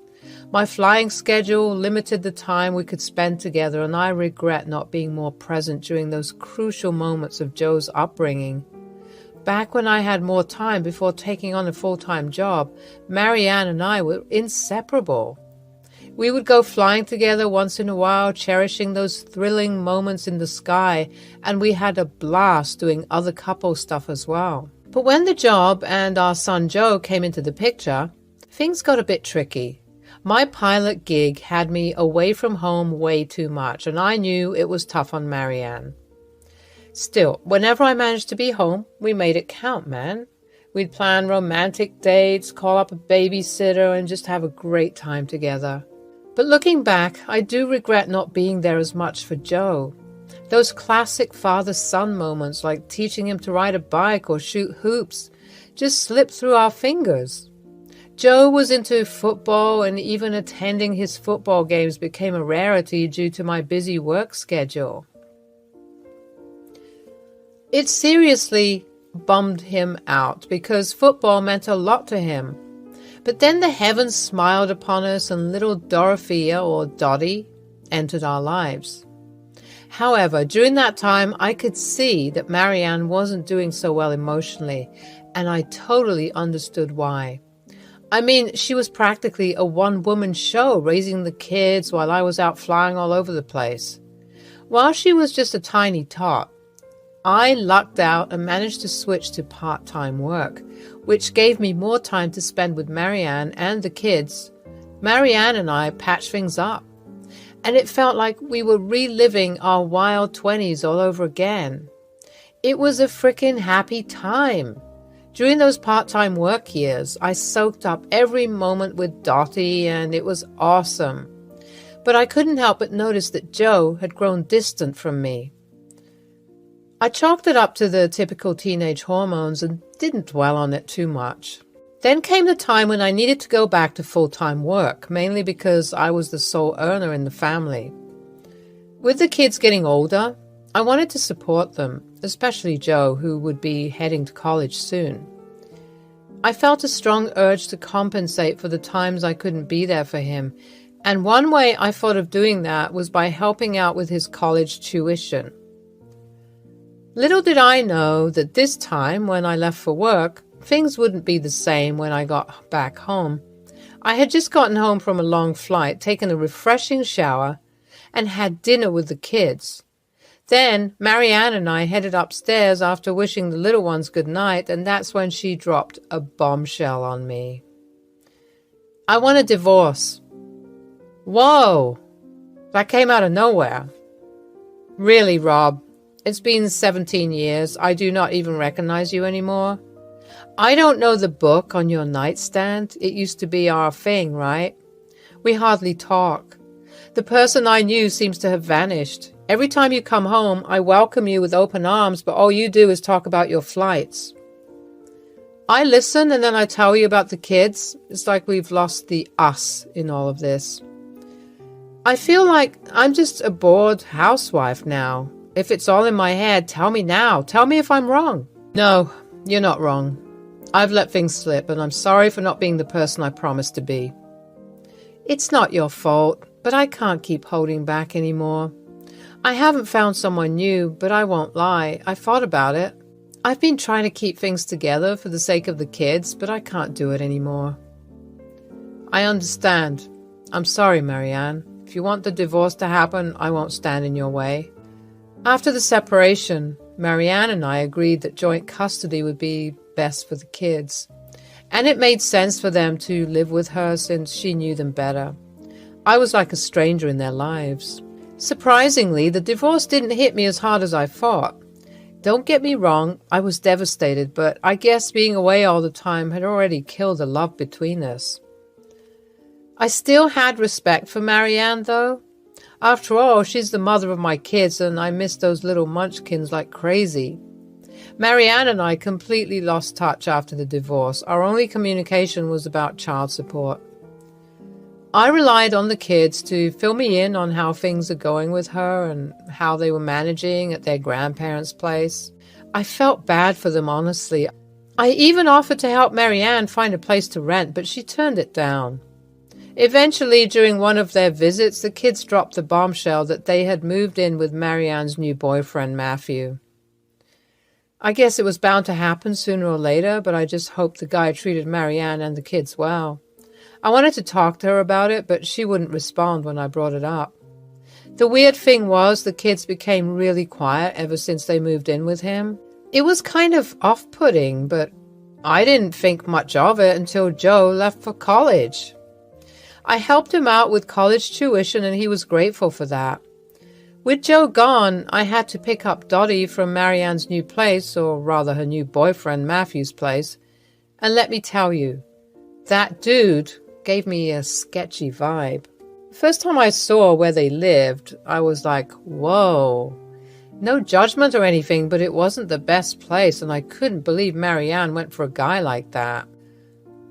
My flying schedule limited the time we could spend together, and I regret not being more present during those crucial moments of Joe's upbringing. Back when I had more time before taking on a full-time job, Marianne and I were inseparable. We would go flying together once in a while, cherishing those thrilling moments in the sky, and we had a blast doing other couple stuff as well. But when the job and our son Joe came into the picture, things got a bit tricky. My pilot gig had me away from home way too much, and I knew it was tough on Marianne. Still, whenever I managed to be home, we made it count, man. We'd plan romantic dates, call up a babysitter, and just have a great time together. But looking back, I do regret not being there as much for Joe. Those classic father-son moments, like teaching him to ride a bike or shoot hoops, just slipped through our fingers. Joe was into football, and even attending his football games became a rarity due to my busy work schedule. It seriously bummed him out because football meant a lot to him. But then the heavens smiled upon us and little Dorothea, or Dottie, entered our lives. However, during that time, I could see that Marianne wasn't doing so well emotionally, and I totally understood why. I mean, she was practically a one-woman show, raising the kids while I was out flying all over the place. While she was just a tiny tot, I lucked out and managed to switch to part-time work, which gave me more time to spend with Marianne and the kids. Marianne and I patched things up, and it felt like we were reliving our wild 20s all over again. It was a frickin' happy time. During those part-time work years, I soaked up every moment with Dottie, and it was awesome. But I couldn't help but notice that Joe had grown distant from me. I chalked it up to the typical teenage hormones and didn't dwell on it too much. Then came the time when I needed to go back to full-time work, mainly because I was the sole earner in the family. With the kids getting older, I wanted to support them, especially Joe, who would be heading to college soon. I felt a strong urge to compensate for the times I couldn't be there for him, and one way I thought of doing that was by helping out with his college tuition. Little did I know that this time, when I left for work, things wouldn't be the same when I got back home. I had just gotten home from a long flight, taken a refreshing shower, and had dinner with the kids. Then Marianne and I headed upstairs after wishing the little ones good night, and that's when she dropped a bombshell on me. I want a divorce. Whoa! That came out of nowhere. Really, Rob? It's been 17 years. I do not even recognize you anymore. I don't know the book on your nightstand. It used to be our thing, right? We hardly talk. The person I knew seems to have vanished. Every time you come home, I welcome you with open arms, but all you do is talk about your flights. I listen and then I tell you about the kids. It's like we've lost the us in all of this. I feel like I'm just a bored housewife now. If it's all in my head, tell me now. Tell me if I'm wrong. No, you're not wrong. I've let things slip, and I'm sorry for not being the person I promised to be. It's not your fault, but I can't keep holding back anymore. I haven't found someone new, but I won't lie. I thought about it. I've been trying to keep things together for the sake of the kids, but I can't do it anymore. I understand. I'm sorry, Marianne. If you want the divorce to happen, I won't stand in your way. After the separation, Marianne and I agreed that joint custody would be best for the kids, and it made sense for them to live with her since she knew them better. I was like a stranger in their lives. Surprisingly, the divorce didn't hit me as hard as I thought. Don't get me wrong, I was devastated, but I guess being away all the time had already killed the love between us. I still had respect for Marianne, though. After all, she's the mother of my kids, and I miss those little munchkins like crazy. Marianne and I completely lost touch after the divorce. Our only communication was about child support. I relied on the kids to fill me in on how things are going with her and how they were managing at their grandparents' place. I felt bad for them, honestly. I even offered to help Marianne find a place to rent, but she turned it down. Eventually, during one of their visits, the kids dropped the bombshell that they had moved in with Marianne's new boyfriend, Matthew. I guess it was bound to happen sooner or later, but I just hoped the guy treated Marianne and the kids well. I wanted to talk to her about it, but she wouldn't respond when I brought it up. The weird thing was the kids became really quiet ever since they moved in with him. It was kind of off-putting, but I didn't think much of it until Joe left for college. I helped him out with college tuition, and he was grateful for that. With Joe gone, I had to pick up Dottie from Marianne's new place, or rather her new boyfriend Matthew's place, and let me tell you, that dude gave me a sketchy vibe. The first time I saw where they lived, I was like, whoa. No judgment or anything, but it wasn't the best place, and I couldn't believe Marianne went for a guy like that.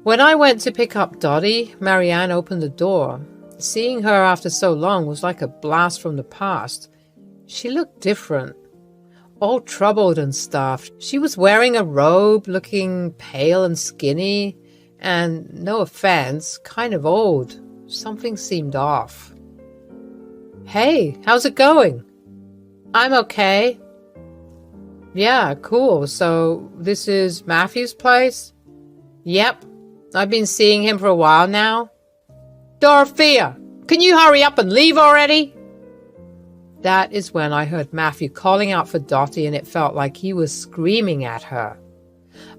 When I went to pick up Dottie, Marianne opened the door. Seeing her after so long was like a blast from the past. She looked different, all troubled and stuff. She was wearing a robe, looking pale and skinny, and, no offense, kind of old. Something seemed off. Hey, how's it going? I'm okay. Yeah, cool. So this is Matthew's place? Yep. I've been seeing him for a while now. Dorothea, can you hurry up and leave already? That is when I heard Matthew calling out for Dottie, and it felt like he was screaming at her.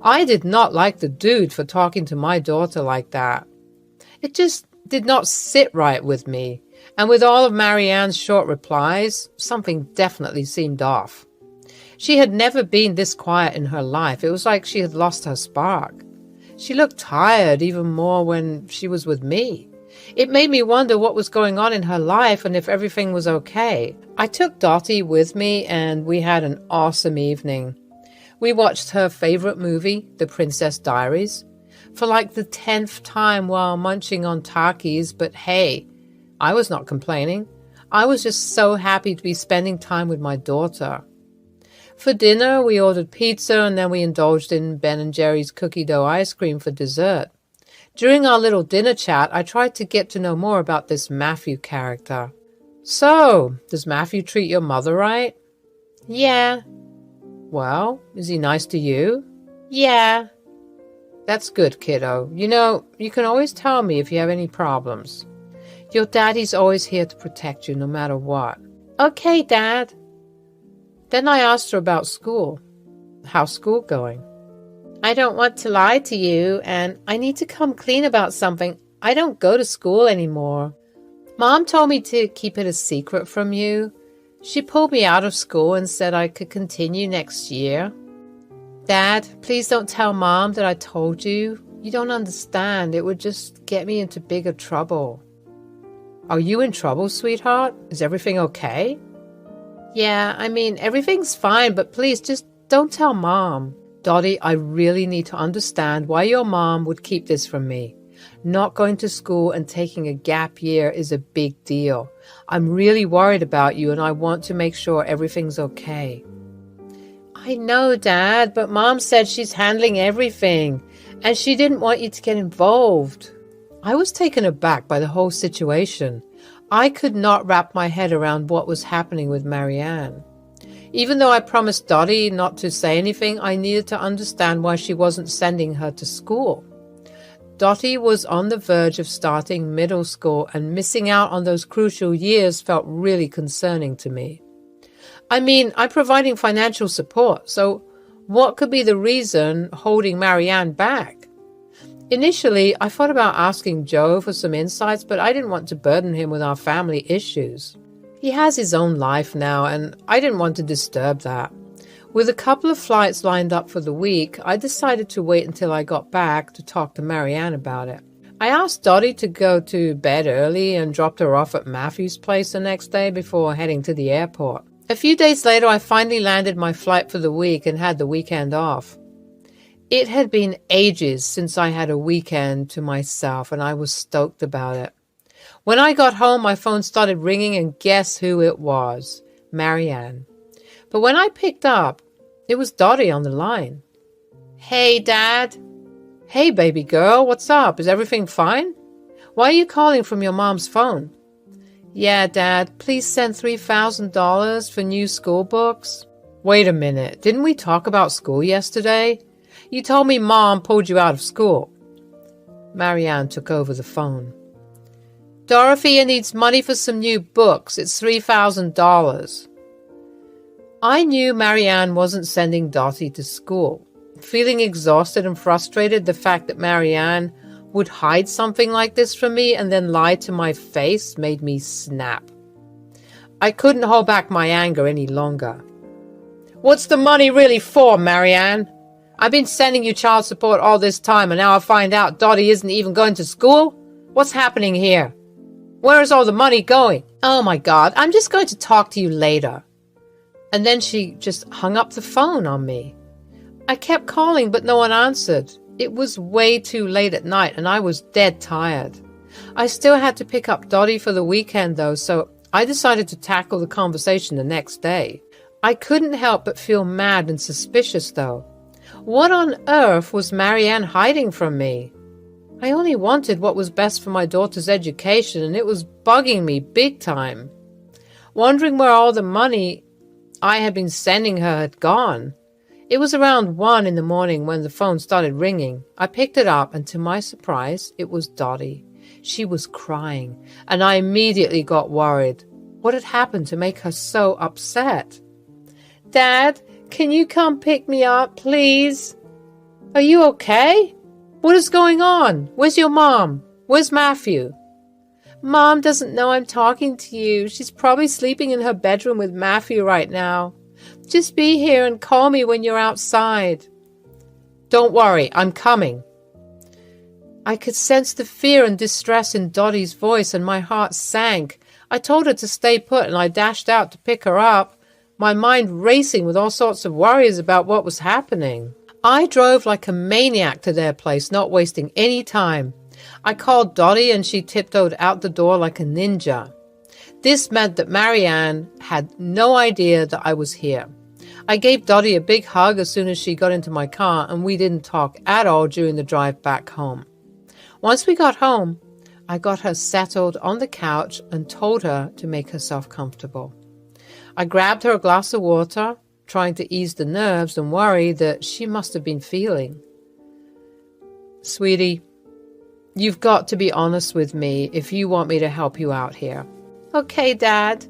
I did not like the dude for talking to my daughter like that. It just did not sit right with me, and with all of Marianne's short replies, something definitely seemed off. She had never been this quiet in her life. It was like she had lost her spark. She looked tired even more when she was with me. It made me wonder what was going on in her life and if everything was okay. I took Dottie with me and we had an awesome evening. We watched her favorite movie, The Princess Diaries, for like the 10th time while munching on Takis, but hey, I was not complaining. I was just so happy to be spending time with my daughter. For dinner, we ordered pizza and then we indulged in Ben & Jerry's cookie dough ice cream for dessert. During our little dinner chat, I tried to get to know more about this Matthew character. So, does Matthew treat your mother right? Yeah. Well, is he nice to you? Yeah. That's good, kiddo. You know, you can always tell me if you have any problems. Your daddy's always here to protect you no matter what. Okay, Dad. Then I asked her about school. How's school going? I don't want to lie to you, and I need to come clean about something. I don't go to school anymore. Mom told me to keep it a secret from you. She pulled me out of school and said I could continue next year. Dad, please don't tell Mom that I told you. You don't understand. It would just get me into bigger trouble. Are you in trouble, sweetheart? Is everything okay? Yeah, I mean, everything's fine, but please just don't tell Mom. Dottie, I really need to understand why your mom would keep this from me. Not going to school and taking a gap year is a big deal. I'm really worried about you and I want to make sure everything's okay. I know, Dad, but Mom said she's handling everything and she didn't want you to get involved. I was taken aback by the whole situation. I could not wrap my head around what was happening with Marianne. Even though I promised Dottie not to say anything, I needed to understand why she wasn't sending her to school. Dottie was on the verge of starting middle school, and missing out on those crucial years felt really concerning to me. I mean, I'm providing financial support, so what could be the reason holding Marianne back? Initially, I thought about asking Joe for some insights, but I didn't want to burden him with our family issues. He has his own life now, and I didn't want to disturb that. With a couple of flights lined up for the week, I decided to wait until I got back to talk to Marianne about it. I asked Dottie to go to bed early and dropped her off at Matthew's place the next day before heading to the airport. A few days later, I finally landed my flight for the week and had the weekend off. It had been ages since I had a weekend to myself, and I was stoked about it. When I got home, my phone started ringing, and guess who it was? Marianne. But when I picked up, it was Dottie on the line. Hey, Dad. Hey, baby girl, what's up? Is everything fine? Why are you calling from your mom's phone? Yeah, Dad, please send $3,000 for new school books. Wait a minute, didn't we talk about school yesterday? You told me Mom pulled you out of school. Marianne took over the phone. Dorothea needs money for some new books. It's $3,000. I knew Marianne wasn't sending Dottie to school. Feeling exhausted and frustrated, the fact that Marianne would hide something like this from me and then lie to my face made me snap. I couldn't hold back my anger any longer. What's the money really for, Marianne? I've been sending you child support all this time, and now I find out Dottie isn't even going to school? What's happening here? Where is all the money going? Oh my God, I'm just going to talk to you later. And then she just hung up the phone on me. I kept calling, but no one answered. It was way too late at night, and I was dead tired. I still had to pick up Dottie for the weekend, though, so I decided to tackle the conversation the next day. I couldn't help but feel mad and suspicious, though. What on earth was Marianne hiding from me? I only wanted what was best for my daughter's education, and it was bugging me big time. Wondering where all the money I had been sending her had gone. It was around 1 in the morning when the phone started ringing. I picked it up, and to my surprise, it was Dottie. She was crying, and I immediately got worried. What had happened to make her so upset? "Dad, can you come pick me up, please?" "Are you okay? What is going on? Where's your mom? Where's Matthew?" "Mom doesn't know I'm talking to you. She's probably sleeping in her bedroom with Matthew right now. Just be here and call me when you're outside." "Don't worry, I'm coming." I could sense the fear and distress in Dottie's voice, and my heart sank. I told her to stay put, and I dashed out to pick her up, my mind racing with all sorts of worries about what was happening. I drove like a maniac to their place, not wasting any time. I called Dottie, and she tiptoed out the door like a ninja. This meant that Marianne had no idea that I was here. I gave Dottie a big hug as soon as she got into my car, and we didn't talk at all during the drive back home. Once we got home, I got her settled on the couch and told her to make herself comfortable. I grabbed her a glass of water, trying to ease the nerves and worry that she must have been feeling. "Sweetie, you've got to be honest with me if you want me to help you out here." "Okay, Dad."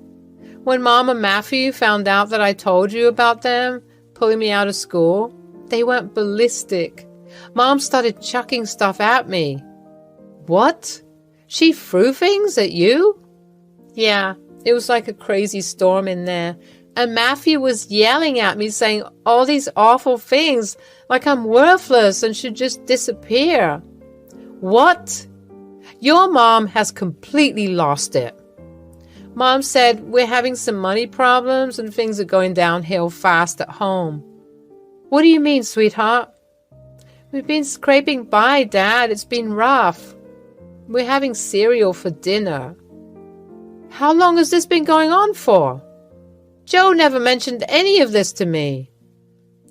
"When Mom and Matthew found out that I told you about them pulling me out of school, they went ballistic. Mom started chucking stuff at me." "What? She threw things at you?" "Yeah, it was like a crazy storm in there. And Matthew was yelling at me, saying all these awful things, like I'm worthless and should just disappear." "What? Your mom has completely lost it." "Mom said we're having some money problems and things are going downhill fast at home." "What do you mean, sweetheart?" "We've been scraping by, Dad. It's been rough. We're having cereal for dinner." "How long has this been going on for?" "Joe never mentioned any of this to me."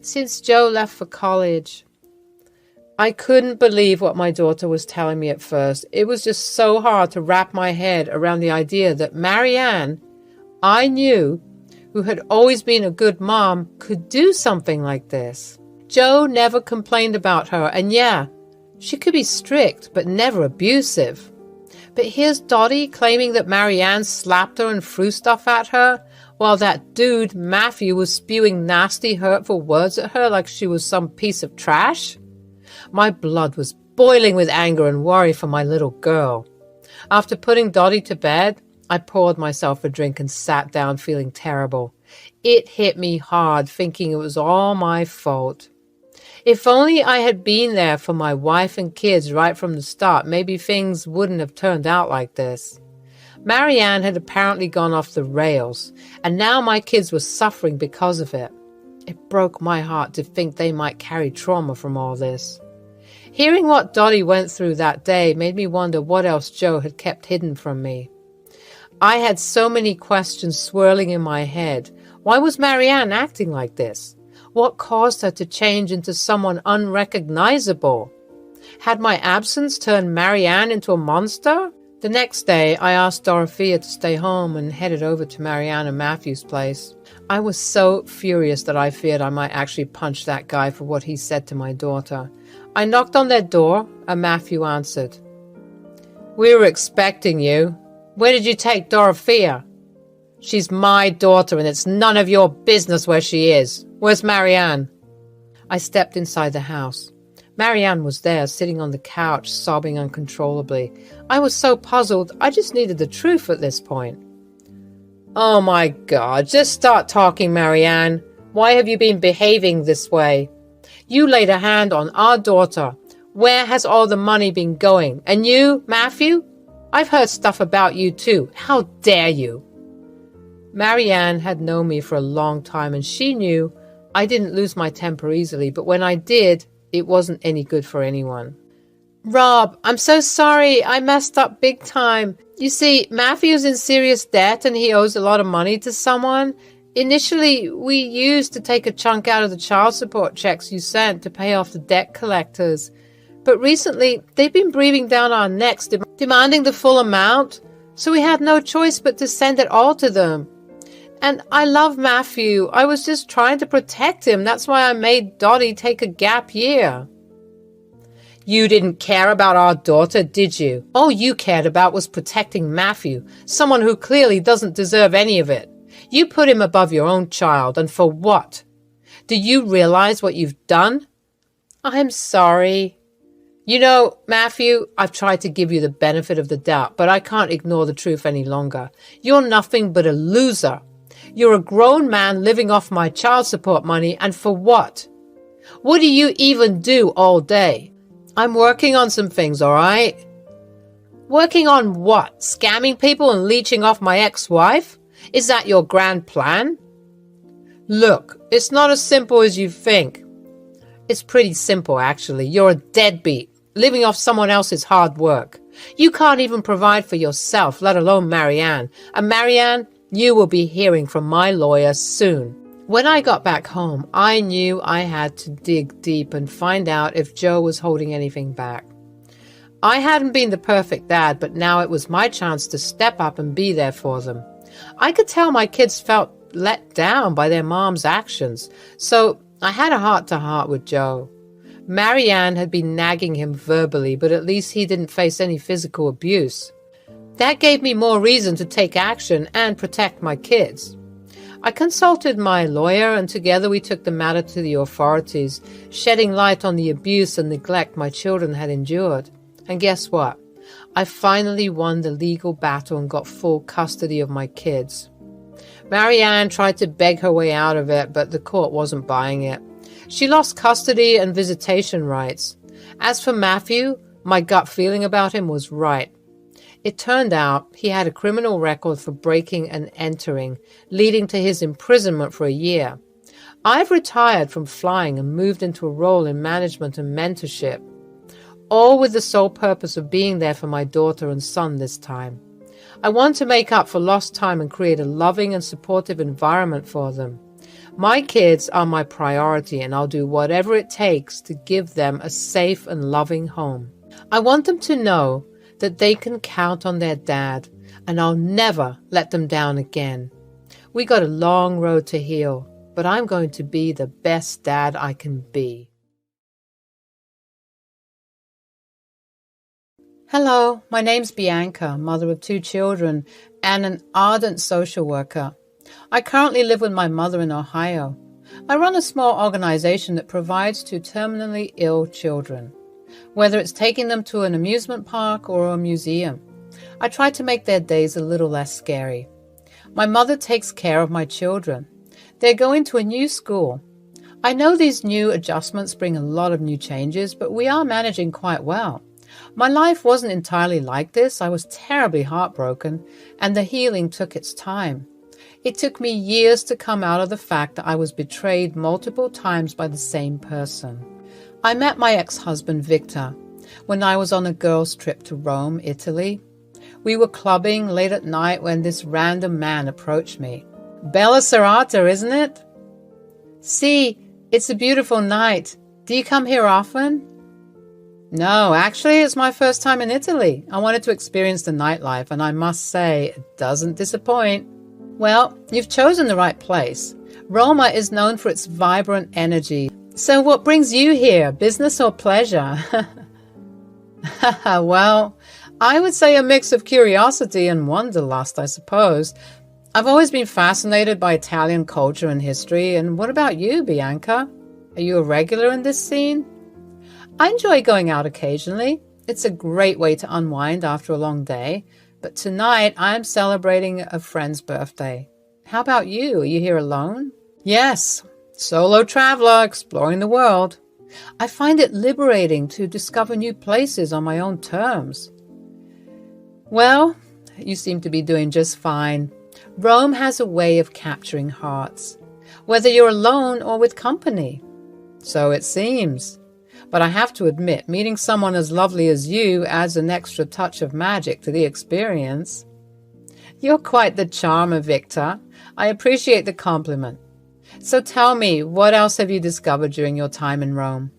"Since Joe left for college." I couldn't believe what my daughter was telling me at first. It was just so hard to wrap my head around the idea that Marianne, I knew, who had always been a good mom, could do something like this. Joe never complained about her, and yeah, she could be strict, but never abusive. But here's Dottie claiming that Marianne slapped her and threw stuff at her, while that dude, Matthew, was spewing nasty, hurtful words at her like she was some piece of trash. My blood was boiling with anger and worry for my little girl. After putting Dottie to bed, I poured myself a drink and sat down feeling terrible. It hit me hard, thinking it was all my fault. If only I had been there for my wife and kids right from the start, maybe things wouldn't have turned out like this. Marianne had apparently gone off the rails, and now my kids were suffering because of it. It broke my heart to think they might carry trauma from all this. Hearing what Dottie went through that day made me wonder what else Joe had kept hidden from me. I had so many questions swirling in my head. Why was Marianne acting like this? What caused her to change into someone unrecognizable? Had my absence turned Marianne into a monster? The next day, I asked Dorothea to stay home and headed over to Marianne and Matthew's place. I was so furious that I feared I might actually punch that guy for what he said to my daughter. I knocked on their door, and Matthew answered. "We were expecting you. Where did you take Dorothea?" "She's my daughter, and it's none of your business where she is. Where's Marianne?" I stepped inside the house. Marianne was there, sitting on the couch, sobbing uncontrollably. I was so puzzled, I just needed the truth at this point. "Oh my God, just start talking, Marianne. Why have you been behaving this way? You laid a hand on our daughter. Where has all the money been going? And you, Matthew? I've heard stuff about you too. How dare you?" Marianne had known me for a long time, and she knew I didn't lose my temper easily, but when I did, it wasn't any good for anyone. "Rob, I'm so sorry. I messed up big time. You see, Matthew's in serious debt and he owes a lot of money to someone. Initially, we used to take a chunk out of the child support checks you sent to pay off the debt collectors. But recently, they've been breathing down our necks, demanding the full amount, so we had no choice but to send it all to them. And I love Matthew. I was just trying to protect him. That's why I made Dottie take a gap year. You didn't care about our daughter, did you? All you cared about was protecting Matthew, someone who clearly doesn't deserve any of it. You put him above your own child, and for what? Do you realize what you've done? I'm sorry. You know, Matthew, I've tried to give you the benefit of the doubt, but I can't ignore the truth any longer. You're nothing but a loser. You're a grown man living off my child support money, and for what? What do you even do all day? I'm working on some things, all right? Working on what? Scamming people and leeching off my ex-wife? Is that your grand plan? Look, it's not as simple as you think. It's pretty simple, actually. You're a deadbeat, living off someone else's hard work. You can't even provide for yourself, let alone Marianne. And Marianne, you will be hearing from my lawyer soon. When I got back home, I knew I had to dig deep and find out if Joe was holding anything back. I hadn't been the perfect dad, but now it was my chance to step up and be there for them. I could tell my kids felt let down by their mom's actions, so I had a heart-to-heart with Joe. Marianne had been nagging him verbally, but at least he didn't face any physical abuse. That gave me more reason to take action and protect my kids. I consulted my lawyer, and together we took the matter to the authorities, shedding light on the abuse and neglect my children had endured. And guess what? I finally won the legal battle and got full custody of my kids. Marianne tried to beg her way out of it, but the court wasn't buying it. She lost custody and visitation rights. As for Matthew, my gut feeling about him was right. It turned out he had a criminal record for breaking and entering, leading to his imprisonment for a year. I've retired from flying and moved into a role in management and mentorship, all with the sole purpose of being there for my daughter and son this time. I want to make up for lost time and create a loving and supportive environment for them. My kids are my priority, and I'll do whatever it takes to give them a safe and loving home. I want them to know that they can count on their dad, and I'll never let them down again. We got a long road to heal, but I'm going to be the best dad I can be. Hello, my name's Bianca, mother of 2 children and an ardent social worker. I currently live with my mother in Ohio. I run a small organization that provides to terminally ill children, whether it's taking them to an amusement park or a museum. I try to make their days a little less scary. My mother takes care of my children. They're going to a new school. I know these new adjustments bring a lot of new changes, but we are managing quite well. My life wasn't entirely like this. I was terribly heartbroken, and the healing took its time. It took me years to come out of the fact that I was betrayed multiple times by the same person. I met my ex-husband, Victor, when I was on a girls' trip to Rome, Italy. We were clubbing late at night when this random man approached me. Bella Serrata, isn't it? See, it's a beautiful night. Do you come here often? No, actually, it's my first time in Italy. I wanted to experience the nightlife, and I must say, it doesn't disappoint. Well, you've chosen the right place. Roma is known for its vibrant energy. So what brings you here, business or pleasure? Well, I would say a mix of curiosity and wanderlust, I suppose. I've always been fascinated by Italian culture and history. And what about you, Bianca? Are you a regular in this scene? I enjoy going out occasionally. It's a great way to unwind after a long day. But tonight, I'm celebrating a friend's birthday. How about you? Are you here alone? Yes, solo traveler exploring the world. I find it liberating to discover new places on my own terms. Well, you seem to be doing just fine. Rome has a way of capturing hearts, whether you're alone or with company. So it seems. But I have to admit, meeting someone as lovely as you adds an extra touch of magic to the experience. You're quite the charmer, Victor. I appreciate the compliment. So tell me, what else have you discovered during your time in Rome?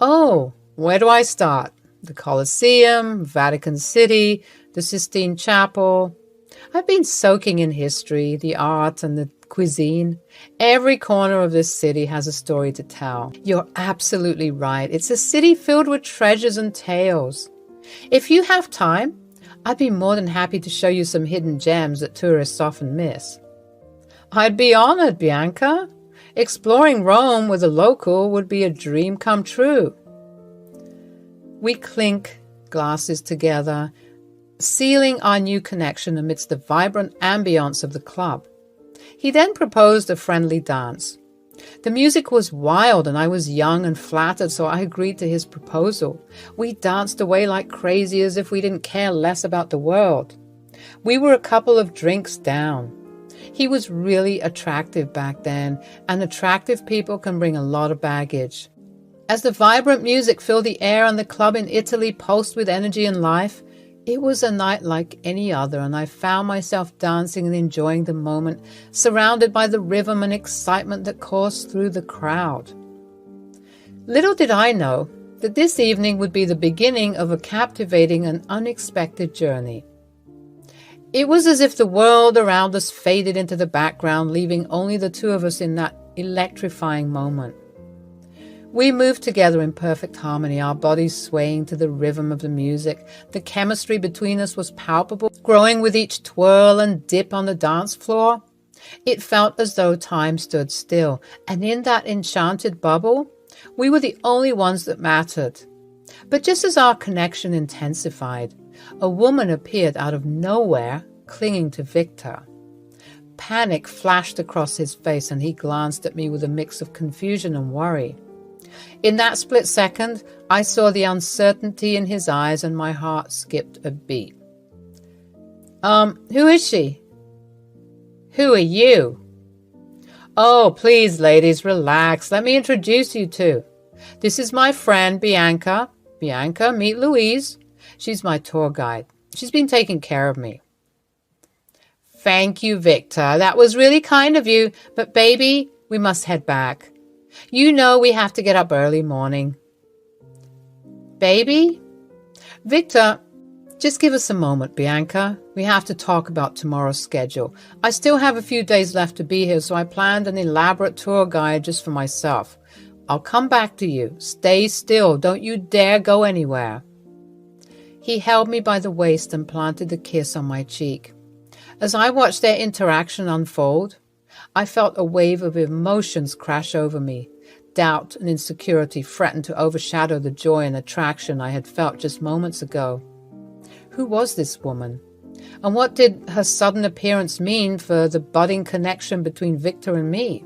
Oh, where do I start? The Colosseum, Vatican City, the Sistine Chapel. I've been soaking in history, the art, and the cuisine. Every corner of this city has a story to tell. You're absolutely right. It's a city filled with treasures and tales. If you have time, I'd be more than happy to show you some hidden gems that tourists often miss. I'd be honored, Bianca. Exploring Rome with a local would be a dream come true. We clink glasses together, sealing our new connection amidst the vibrant ambience of the club. He then proposed a friendly dance. The music was wild and I was young and flattered, so I agreed to his proposal. We danced away like crazy as if we didn't care less about the world. We were a couple of drinks down. He was really attractive back then, and attractive people can bring a lot of baggage. As the vibrant music filled the air and the club in Italy pulsed with energy and life, it was a night like any other, and I found myself dancing and enjoying the moment, surrounded by the rhythm and excitement that coursed through the crowd. Little did I know that this evening would be the beginning of a captivating and unexpected journey. It was as if the world around us faded into the background, leaving only the two of us in that electrifying moment. We moved together in perfect harmony, our bodies swaying to the rhythm of the music. The chemistry between us was palpable, growing with each twirl and dip on the dance floor. It felt as though time stood still, and in that enchanted bubble, we were the only ones that mattered. But just as our connection intensified, a woman appeared out of nowhere, clinging to Victor. Panic flashed across his face, and he glanced at me with a mix of confusion and worry. In that split second, I saw the uncertainty in his eyes and my heart skipped a beat. Who is she? Who are you? Oh, please, ladies, relax. Let me introduce you to. This is my friend, Bianca. Bianca, meet Louise. She's my tour guide. She's been taking care of me. Thank you, Victor. That was really kind of you. But, baby, we must head back. You know we have to get up early morning. Baby? Victor, just give us a moment, Bianca. We have to talk about tomorrow's schedule. I still have a few days left to be here, so I planned an elaborate tour guide just for myself. I'll come back to you. Stay still. Don't you dare go anywhere. He held me by the waist and planted a kiss on my cheek. As I watched their interaction unfold, I felt a wave of emotions crash over me. Doubt and insecurity threatened to overshadow the joy and attraction I had felt just moments ago. Who was this woman? And what did her sudden appearance mean for the budding connection between Victor and me?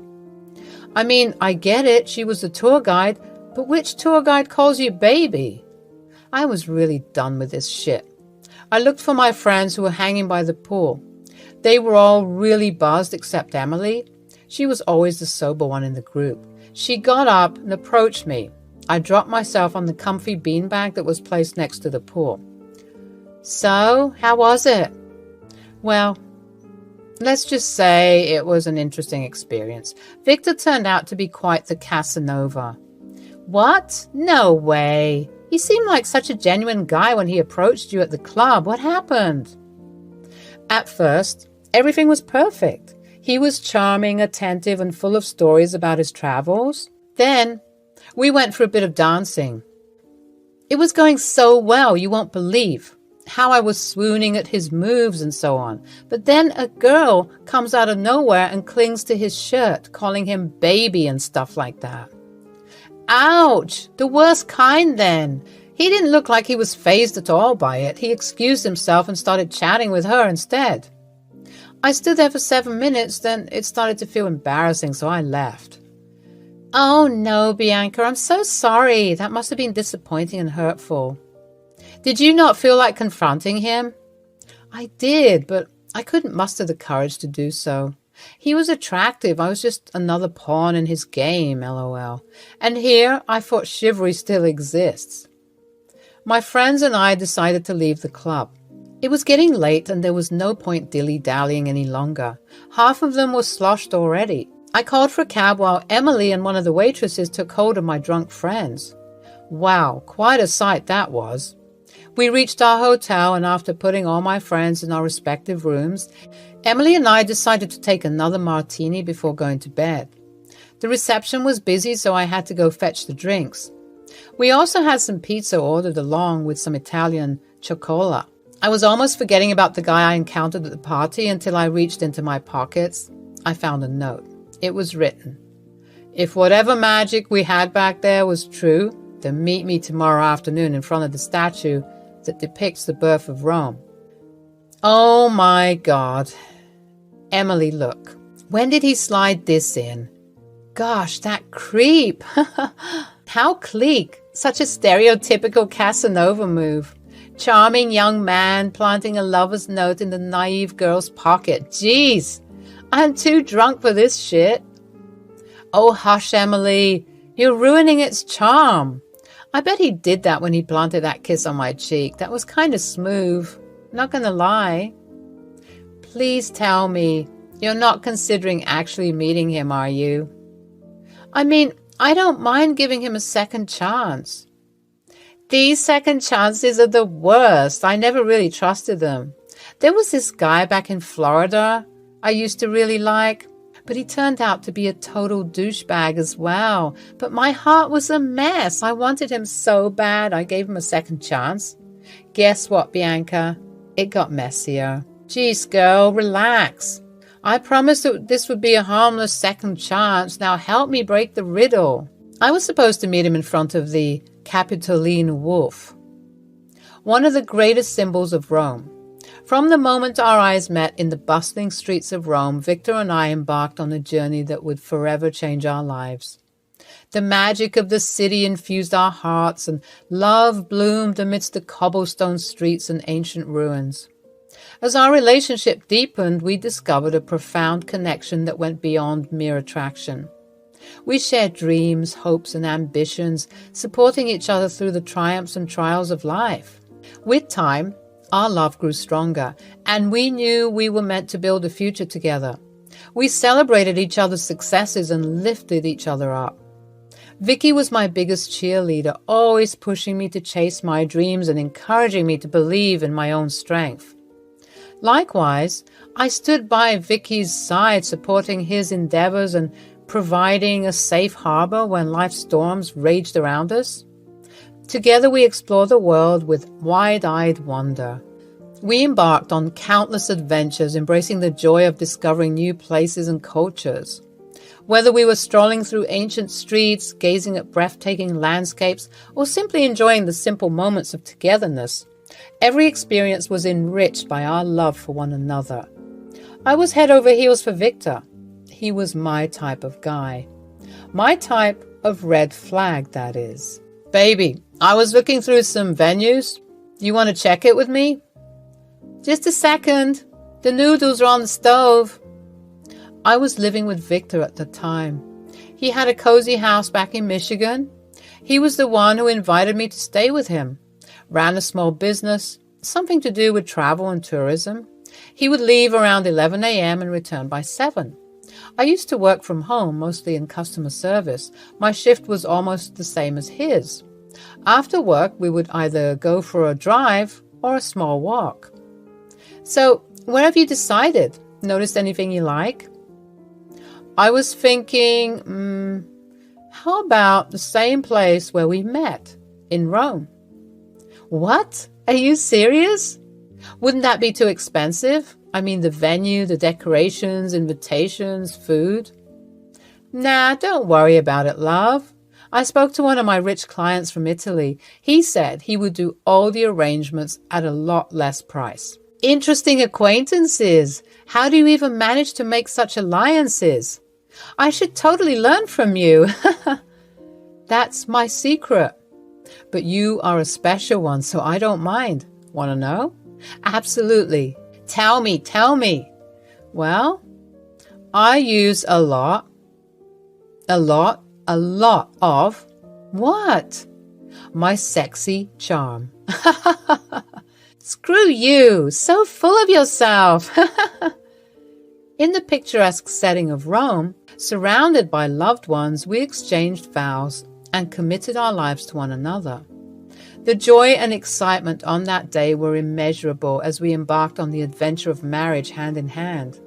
I mean, I get it, she was the tour guide, but which tour guide calls you baby? I was really done with this shit. I looked for my friends who were hanging by the pool. They were all really buzzed except Emily. She was always the sober one in the group. She got up and approached me. I dropped myself on the comfy beanbag that was placed next to the pool. So, how was it? Well, let's just say it was an interesting experience. Victor turned out to be quite the Casanova. What? No way. He seemed like such a genuine guy when he approached you at the club. What happened? At first, everything was perfect. He was charming, attentive, and full of stories about his travels. Then, we went for a bit of dancing. It was going so well, you won't believe how I was swooning at his moves and so on. But then a girl comes out of nowhere and clings to his shirt, calling him baby and stuff like that. Ouch! The worst kind then. He didn't look like he was fazed at all by it. He excused himself and started chatting with her instead. I stood there for 7 minutes, then it started to feel embarrassing, so I left. Oh no, Bianca, I'm so sorry. That must have been disappointing and hurtful. Did you not feel like confronting him? I did, but I couldn't muster the courage to do so. He was attractive. I was just another pawn in his game, LOL. And here I thought chivalry still exists. My friends and I decided to leave the club. It was getting late and there was no point dilly-dallying any longer. Half of them were sloshed already. I called for a cab while Emily and one of the waitresses took hold of my drunk friends. Wow, quite a sight that was. We reached our hotel, and after putting all my friends in our respective rooms, Emily and I decided to take another martini before going to bed. The reception was busy, so I had to go fetch the drinks. We also had some pizza ordered along with some Italian cioccola. I was almost forgetting about the guy I encountered at the party until I reached into my pockets. I found a note. It was written, "If whatever magic we had back there was true, then meet me tomorrow afternoon in front of the statue that depicts the birth of Rome." Oh my God. Emily, look. When did he slide this in? Gosh, that creep. How clique. Such a stereotypical Casanova move. Charming young man planting a lover's note in the naive girl's pocket. Jeez, I'm too drunk for this shit. Oh, hush, Emily. You're ruining its charm. I bet he did that when he planted that kiss on my cheek. That was kind of smooth. Not gonna lie. Please tell me you're not considering actually meeting him, are you? I mean, I don't mind giving him a second chance. These second chances are the worst. I never really trusted them. There was this guy back in Florida I used to really like, but he turned out to be a total douchebag as well. But my heart was a mess. I wanted him so bad, I gave him a second chance. Guess what, Bianca? It got messier. Jeez, girl, relax. I promised that this would be a harmless second chance. Now help me break the riddle. I was supposed to meet him in front of the Capitoline Wolf, one of the greatest symbols of Rome. From the moment our eyes met in the bustling streets of Rome, Victor and I embarked on a journey that would forever change our lives. The magic of the city infused our hearts, and love bloomed amidst the cobblestone streets and ancient ruins. As our relationship deepened, we discovered a profound connection that went beyond mere attraction. We shared dreams, hopes, and ambitions, supporting each other through the triumphs and trials of life. With time, our love grew stronger, and we knew we were meant to build a future together. We celebrated each other's successes and lifted each other up. Vicky was my biggest cheerleader, always pushing me to chase my dreams and encouraging me to believe in my own strength. Likewise, I stood by Vicky's side, supporting his endeavors and providing a safe harbor when life's storms raged around us. Together we explored the world with wide-eyed wonder. We embarked on countless adventures, embracing the joy of discovering new places and cultures. Whether we were strolling through ancient streets, gazing at breathtaking landscapes, or simply enjoying the simple moments of togetherness, every experience was enriched by our love for one another. I was head over heels for Victor. He was my type of guy. My type of red flag, that is. Baby, I was looking through some venues. You want to check it with me? Just a second. The noodles are on the stove. I was living with Victor at the time. He had a cozy house back in Michigan. He was the one who invited me to stay with him. Ran a small business, something to do with travel and tourism. He would leave around 11 a.m. and return by 7. I used to work from home, mostly in customer service. My shift was almost the same as his. After work, we would either go for a drive or a small walk. So, where have you decided? Noticed anything you like? I was thinking, how about the same place where we met, in Rome? What? Are you serious? Wouldn't that be too expensive? I mean, the venue, the decorations, invitations, food. Nah, don't worry about it, love. I spoke to one of my rich clients from Italy. He said he would do all the arrangements at a lot less price. Interesting acquaintances. How do you even manage to make such alliances? I should totally learn from you. That's my secret. But you are a special one, so I don't mind. Want to know? Absolutely. Tell me. Well, I use a lot of what? My sexy charm. Screw you, so full of yourself. In the picturesque setting of Rome, surrounded by loved ones, we exchanged vows and committed our lives to one another. The joy and excitement on that day were immeasurable as we embarked on the adventure of marriage hand in hand.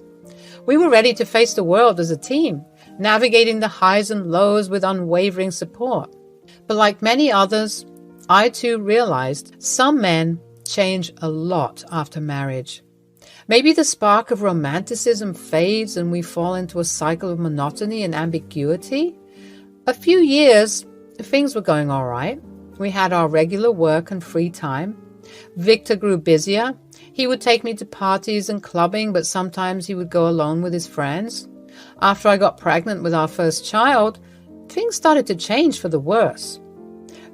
We were ready to face the world as a team, navigating the highs and lows with unwavering support. But like many others, I too realized some men change a lot after marriage. Maybe the spark of romanticism fades and we fall into a cycle of monotony and ambiguity. A few years, things were going all right. We had our regular work and free time. Victor grew busier. He would take me to parties and clubbing, but sometimes he would go alone with his friends. After I got pregnant with our first child, things started to change for the worse.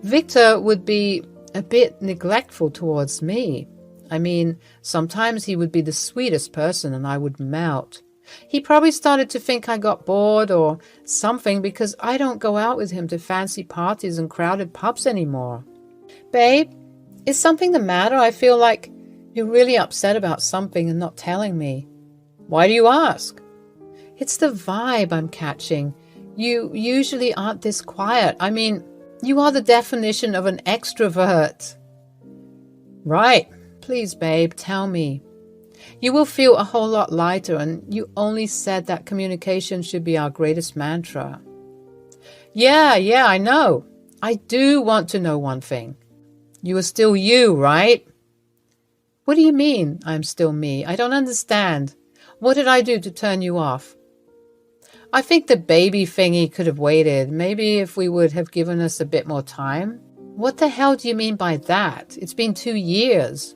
Victor would be a bit neglectful towards me. I mean, sometimes he would be the sweetest person and I would melt. He probably started to think I got bored or something because I don't go out with him to fancy parties and crowded pubs anymore. Babe, is something the matter? I feel like you're really upset about something and not telling me. Why do you ask? It's the vibe I'm catching. You usually aren't this quiet. I mean, you are the definition of an extrovert. Right. Please, babe, tell me. You will feel a whole lot lighter, and you only said that communication should be our greatest mantra. Yeah, I know. I do want to know one thing. You are still you, right? What do you mean, I'm still me? I don't understand. What did I do to turn you off? I think the baby thingy could have waited. Maybe if we would have given us a bit more time. What the hell do you mean by that? It's been 2 years.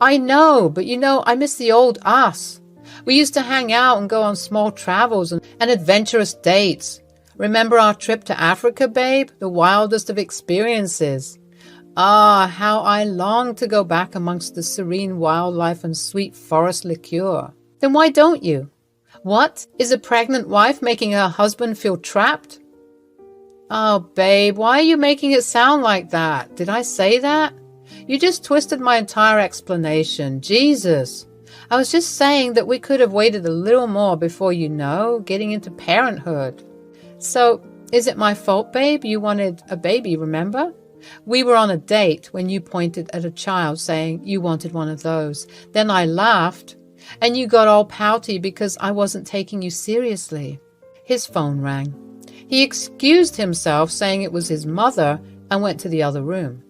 I know, but I miss the old us. We used to hang out and go on small travels and adventurous dates. Remember our trip to Africa, babe? The wildest of experiences. Ah, how I long to go back amongst the serene wildlife and sweet forest liqueur. Then why don't you? What? Is a pregnant wife making her husband feel trapped? Oh, babe, why are you making it sound like that? Did I say that? You just twisted my entire explanation. Jesus. I was just saying that we could have waited a little more before getting into parenthood. So, is it my fault, babe? You wanted a baby, remember? We were on a date when you pointed at a child saying you wanted one of those. Then I laughed, and you got all pouty because I wasn't taking you seriously. His phone rang. He excused himself, saying it was his mother, and went to the other room.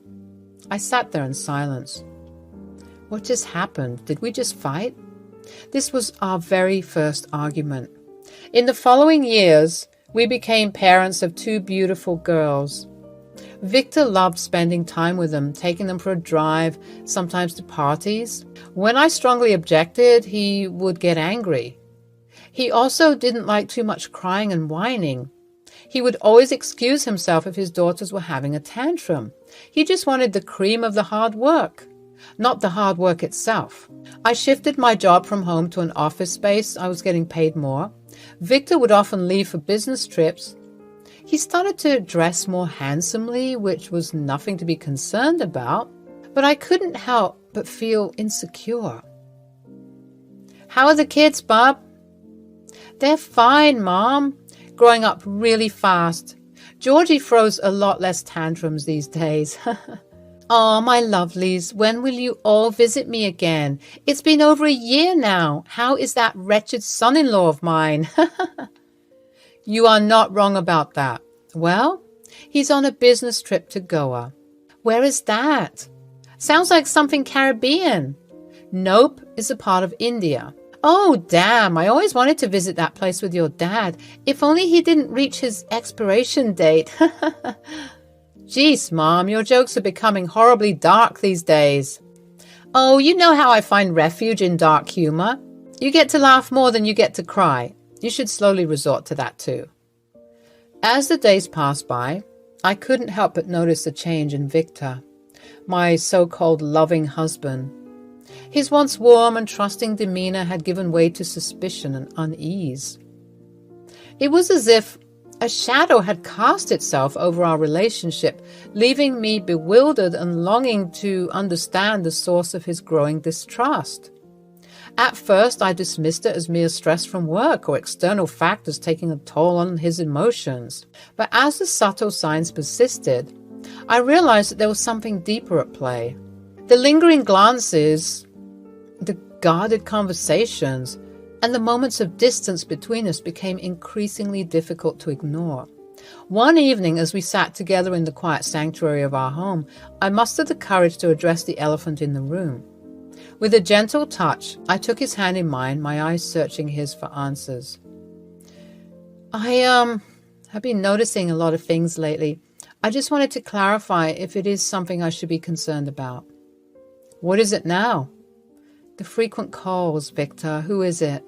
I sat there in silence. What just happened? Did we just fight? This was our very first argument. In the following years, we became parents of 2 beautiful girls. Victor loved spending time with them, taking them for a drive, sometimes to parties. When I strongly objected, he would get angry. He also didn't like too much crying and whining. He would always excuse himself if his daughters were having a tantrum. He just wanted the cream of the hard work, not the hard work itself. I shifted my job from home to an office space. I was getting paid more. Victor would often leave for business trips. He started to dress more handsomely, which was nothing to be concerned about, but I couldn't help but feel insecure. How are the kids, Bob? They're fine, Mom. Growing up really fast. Georgie throws a lot less tantrums these days. Oh, my lovelies, when will you all visit me again? It's been over a year now. How is that wretched son-in-law of mine? You are not wrong about that. Well, he's on a business trip to Goa. Where is that? Sounds like something Caribbean. Nope, it's a part of India. Oh, damn, I always wanted to visit that place with your dad. If only he didn't reach his expiration date. Jeez, Mom, your jokes are becoming horribly dark these days. Oh, you know how I find refuge in dark humor. You get to laugh more than you get to cry. You should slowly resort to that too. As the days passed by, I couldn't help but notice a change in Victor, my so-called loving husband. His once warm and trusting demeanor had given way to suspicion and unease. It was as if a shadow had cast itself over our relationship, leaving me bewildered and longing to understand the source of his growing distrust. At first, I dismissed it as mere stress from work or external factors taking a toll on his emotions. But as the subtle signs persisted, I realized that there was something deeper at play. The lingering glances, the guarded conversations, and the moments of distance between us became increasingly difficult to ignore. One evening, as we sat together in the quiet sanctuary of our home, I mustered the courage to address the elephant in the room. With a gentle touch, I took his hand in mine, my eyes searching his for answers. I have been noticing a lot of things lately. I just wanted to clarify if it is something I should be concerned about. What is it now? The frequent calls, Victor. Who is it?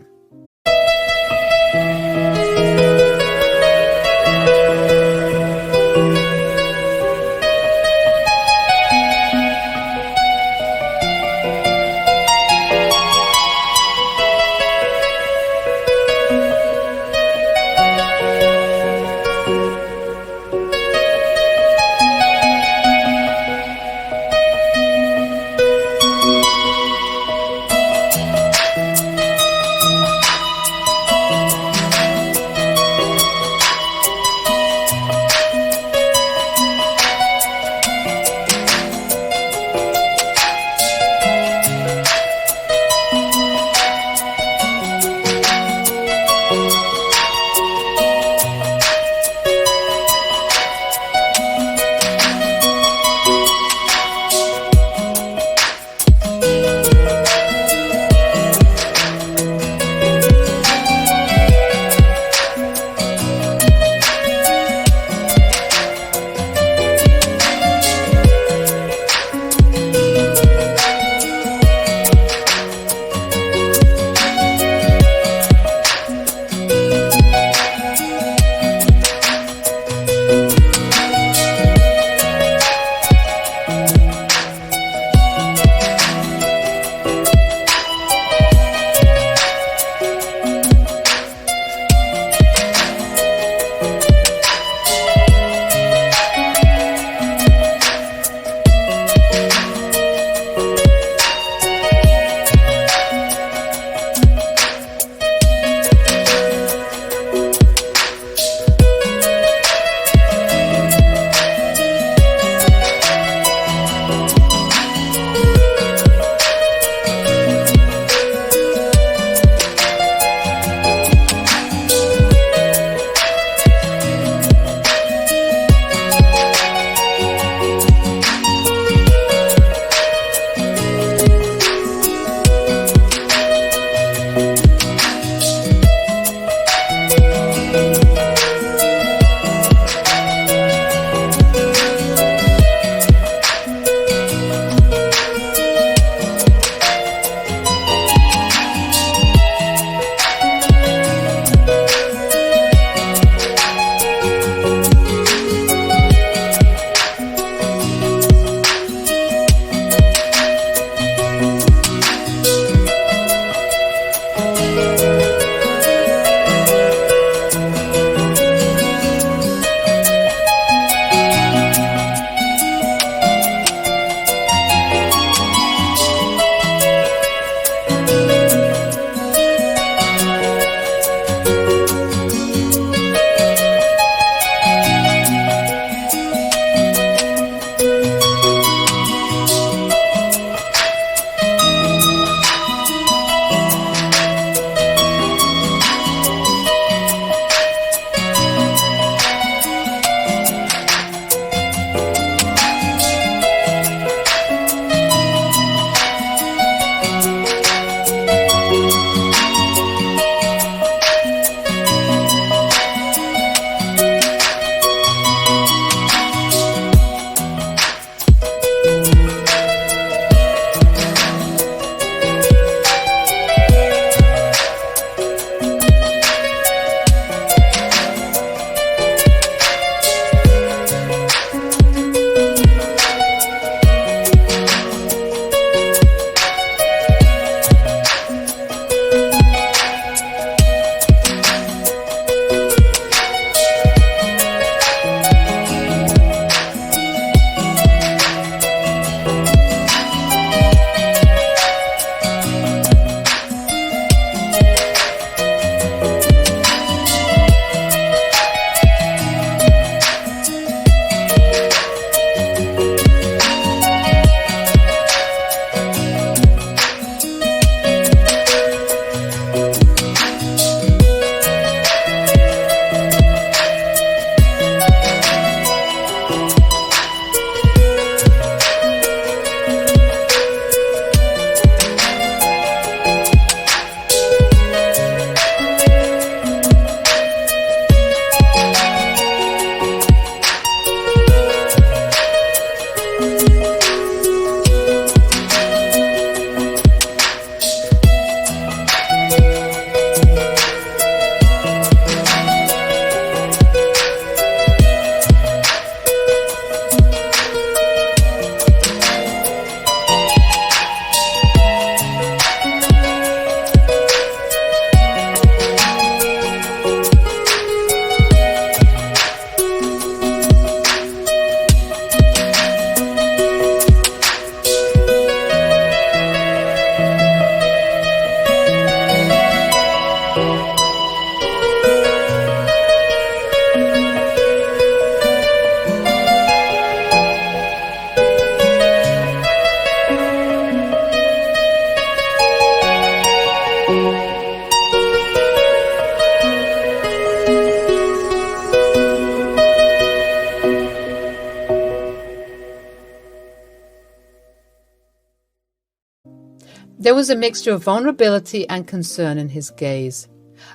There was a mixture of vulnerability and concern in his gaze,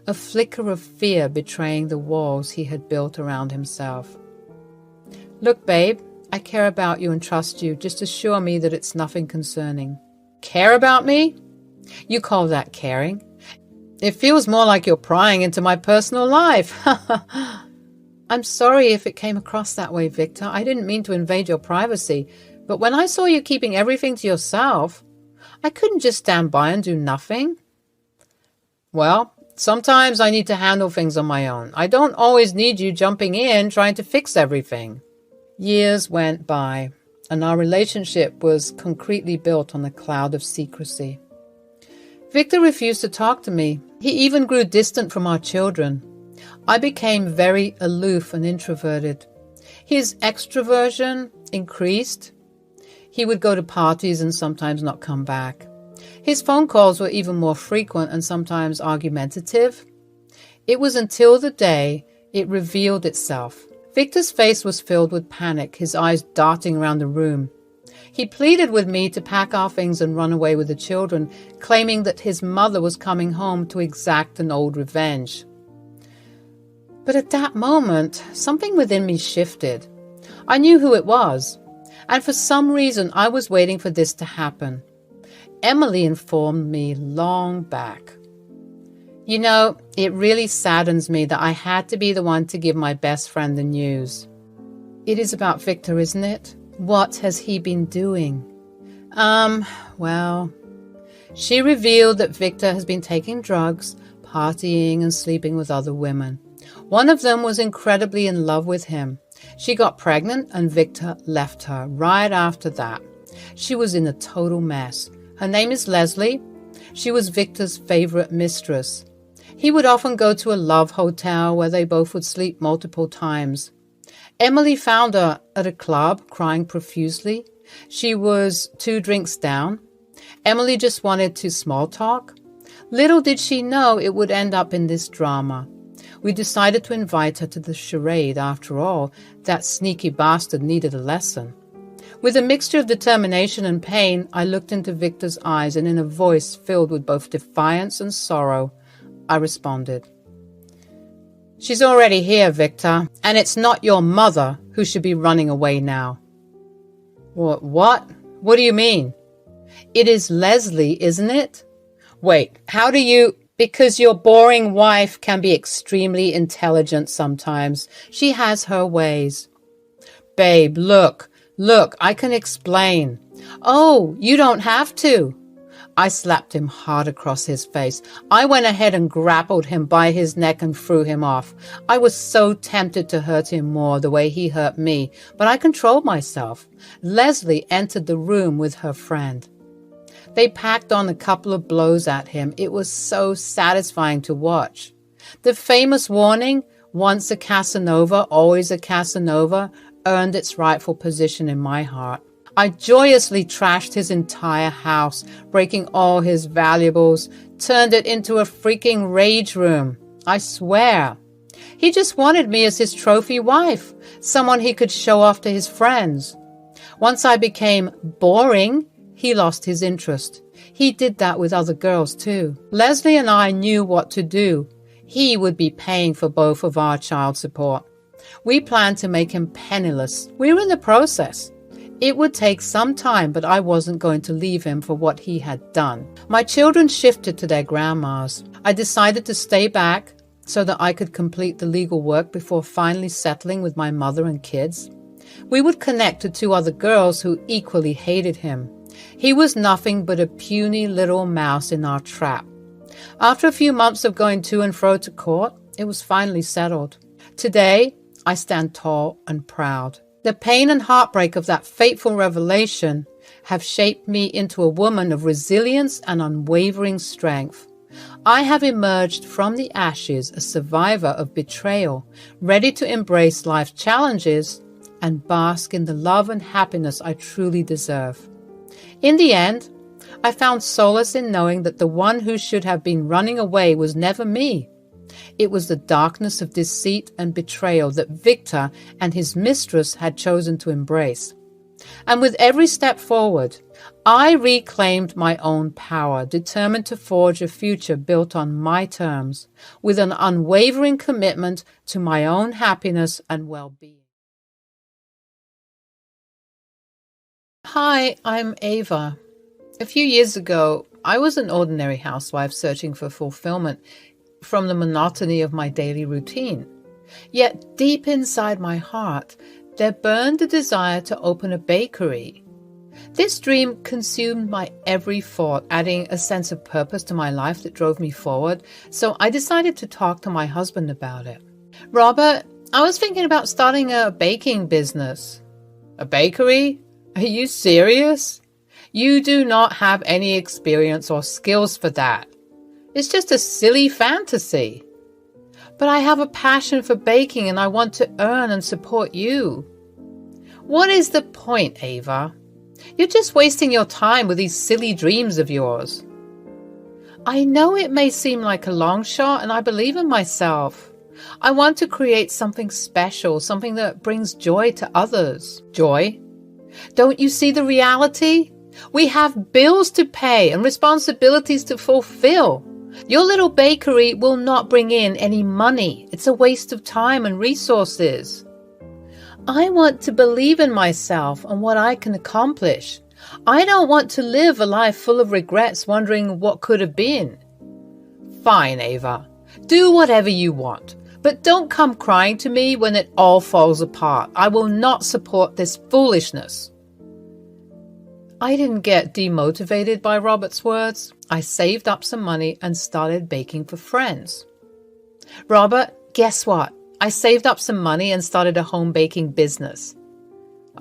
a flicker of fear betraying the walls he had built around himself. Look, babe, I care about you and trust you. Just assure me that it's nothing concerning. Care about me? You call that caring? It feels more like you're prying into my personal life. I'm sorry if it came across that way, Victor. I didn't mean to invade your privacy, but when I saw you keeping everything to yourself, I couldn't just stand by and do nothing. Well, sometimes I need to handle things on my own. I don't always need you jumping in trying to fix everything. Years went by, and our relationship was concretely built on a cloud of secrecy. Victor refused to talk to me. He even grew distant from our children. I became very aloof and introverted. His extroversion increased. He would go to parties and sometimes not come back. His phone calls were even more frequent and sometimes argumentative. It was until the day it revealed itself. Victor's face was filled with panic, his eyes darting around the room. He pleaded with me to pack our things and run away with the children, claiming that his mother was coming home to exact an old revenge. But at that moment, something within me shifted. I knew who it was, and for some reason I was waiting for this to happen. Emily informed me long back. You know, it really saddens me that I had to be the one to give my best friend the news. It is about Victor, isn't it? What has he been doing? Well, she revealed that Victor has been taking drugs, partying and sleeping with other women. One of them was incredibly in love with him. She got pregnant and Victor left her right after that. She was in a total mess. Her name is Leslie. She was Victor's favorite mistress. He would often go to a love hotel where they both would sleep multiple times. Emily found her at a club, crying profusely. She was 2 drinks down. Emily just wanted to small talk. Little did she know it would end up in this drama. We decided to invite her to the charade. After all, that sneaky bastard needed a lesson. With a mixture of determination and pain, I looked into Victor's eyes, and in a voice filled with both defiance and sorrow, I responded. She's already here, Victor, and it's not your mother who should be running away now. What? What do you mean? It is Leslie, isn't it? Wait, how do you... Because your boring wife can be extremely intelligent sometimes. She has her ways. Babe, look, I can explain. Oh, you don't have to. I slapped him hard across his face. I went ahead and grappled him by his neck and threw him off. I was so tempted to hurt him more the way he hurt me, but I controlled myself. Leslie entered the room with her friend. They packed on a couple of blows at him. It was so satisfying to watch. The famous warning, once a Casanova, always a Casanova, earned its rightful position in my heart. I joyously trashed his entire house, breaking all his valuables, turned it into a freaking rage room. I swear. He just wanted me as his trophy wife, someone he could show off to his friends. Once I became boring, he lost his interest. He did that with other girls too. Leslie and I knew what to do. He would be paying for both of our child support. We planned to make him penniless. We were in the process. It would take some time, but I wasn't going to leave him for what he had done. My children shifted to their grandmas. I decided to stay back so that I could complete the legal work before finally settling with my mother and kids. We would connect to 2 other girls who equally hated him. He was nothing but a puny little mouse in our trap. After a few months of going to and fro to court, it was finally settled. Today, I stand tall and proud. The pain and heartbreak of that fateful revelation have shaped me into a woman of resilience and unwavering strength. I have emerged from the ashes a survivor of betrayal, ready to embrace life's challenges and bask in the love and happiness I truly deserve. In the end, I found solace in knowing that the one who should have been running away was never me. It was the darkness of deceit and betrayal that Victor and his mistress had chosen to embrace. And with every step forward, I reclaimed my own power, determined to forge a future built on my terms, with an unwavering commitment to my own happiness and well-being. Hi, I'm Ava. A few years ago, I was an ordinary housewife searching for fulfillment from the monotony of my daily routine. Yet deep inside my heart, there burned a desire to open a bakery. This dream consumed my every thought, adding a sense of purpose to my life that drove me forward, so I decided to talk to my husband about it. Robert, I was thinking about starting a baking business. A bakery? Are you serious? You do not have any experience or skills for that. It's just a silly fantasy. But I have a passion for baking and I want to earn and support you. What is the point, Ava? You're just wasting your time with these silly dreams of yours. I know it may seem like a long shot, and I believe in myself. I want to create something special, something that brings joy to others. Joy? Don't you see the reality? We have bills to pay and responsibilities to fulfill. Your little bakery will not bring in any money. It's a waste of time and resources. I want to believe in myself and what I can accomplish. I don't want to live a life full of regrets wondering what could have been. Fine, Ava. Do whatever you want, but don't come crying to me when it all falls apart. I will not support this foolishness. I didn't get demotivated by Robert's words. I saved up some money and started baking for friends. Robert, guess what? I saved up some money and started a home baking business.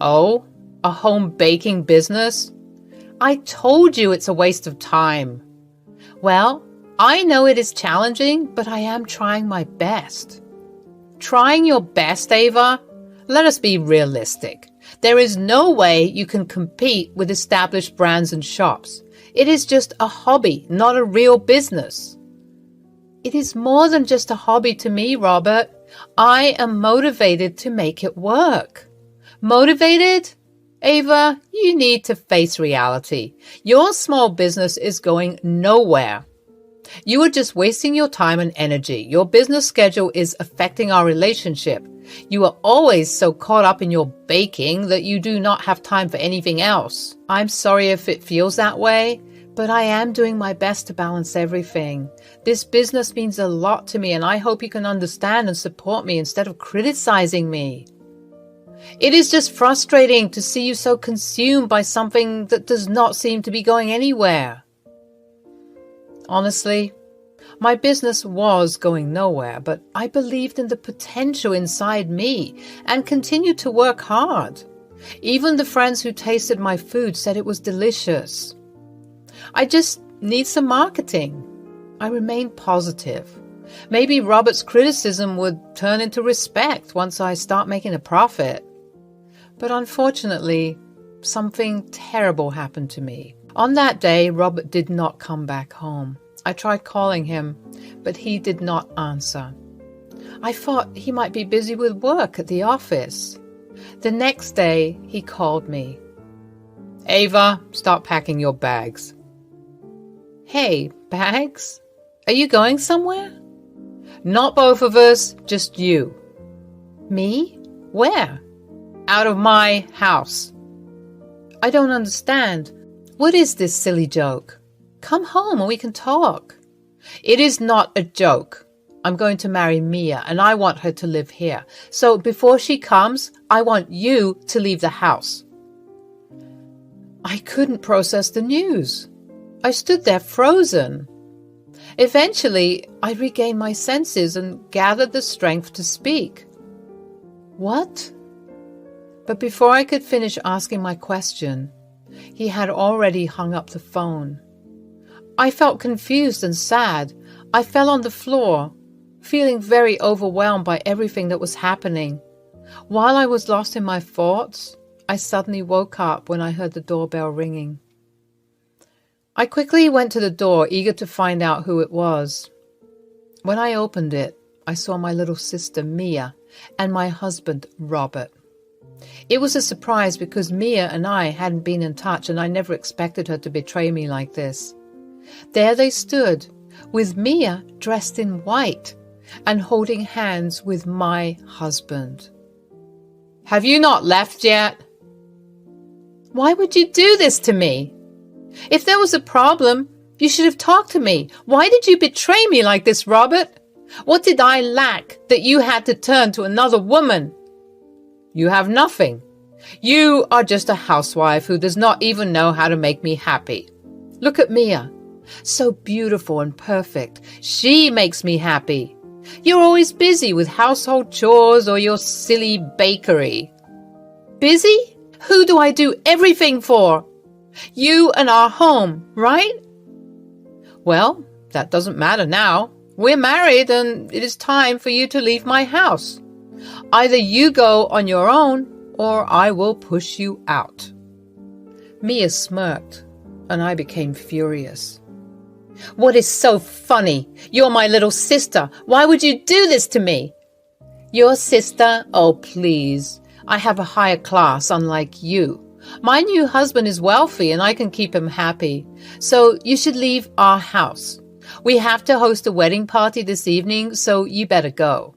Oh, a home baking business? I told you it's a waste of time. Well, I know it is challenging, but I am trying my best. Trying your best, Ava? Let us be realistic. There is no way you can compete with established brands and shops. It is just a hobby, not a real business. It is more than just a hobby to me, Robert. I am motivated to make it work. Motivated? Ava, you need to face reality. Your small business is going nowhere. You are just wasting your time and energy. Your business schedule is affecting our relationship. You are always so caught up in your baking that you do not have time for anything else. I'm sorry if it feels that way, but I am doing my best to balance everything. This business means a lot to me, and I hope you can understand and support me instead of criticizing me. It is just frustrating to see you so consumed by something that does not seem to be going anywhere. Honestly, my business was going nowhere, but I believed in the potential inside me and continued to work hard. Even the friends who tasted my food said it was delicious. I just need some marketing. I remain positive. Maybe Robert's criticism would turn into respect once I start making a profit. But unfortunately, something terrible happened to me. On that day, Robert did not come back home. I tried calling him, but he did not answer. I thought he might be busy with work at the office. The next day, he called me. Ava, start packing your bags. Hey, bags? Are you going somewhere? Not both of us, just you. Me? Where? Out of my house. I don't understand. What is this silly joke? Come home and we can talk. It is not a joke. I'm going to marry Mia and I want her to live here. So before she comes, I want you to leave the house. I couldn't process the news. I stood there frozen. Eventually, I regained my senses and gathered the strength to speak. What? But before I could finish asking my question, he had already hung up the phone. I felt confused and sad. I fell on the floor, feeling very overwhelmed by everything that was happening. While I was lost in my thoughts, I suddenly woke up when I heard the doorbell ringing. I quickly went to the door, eager to find out who it was. When I opened it, I saw my little sister, Mia, and my husband, Robert. It was a surprise because Mia and I hadn't been in touch, and I never expected her to betray me like this. There they stood, with Mia dressed in white and holding hands with my husband. "Have you not left yet?" "Why would you do this to me? If there was a problem, you should have talked to me. Why did you betray me like this, Robert? What did I lack that you had to turn to another woman?" "You have nothing. You are just a housewife who does not even know how to make me happy. Look at Mia. So beautiful and perfect. She makes me happy. You're always busy with household chores or your silly bakery." "Busy? Who do I do everything for? You and our home, right?" "Well, that doesn't matter now. We're married and it is time for you to leave my house. Either you go on your own or I will push you out." Mia smirked and I became furious. "What is so funny? You're my little sister. Why would you do this to me?" "Your sister? Oh, please. I have a higher class, unlike you. My new husband is wealthy and I can keep him happy. So you should leave our house. We have to host a wedding party this evening, so you better go."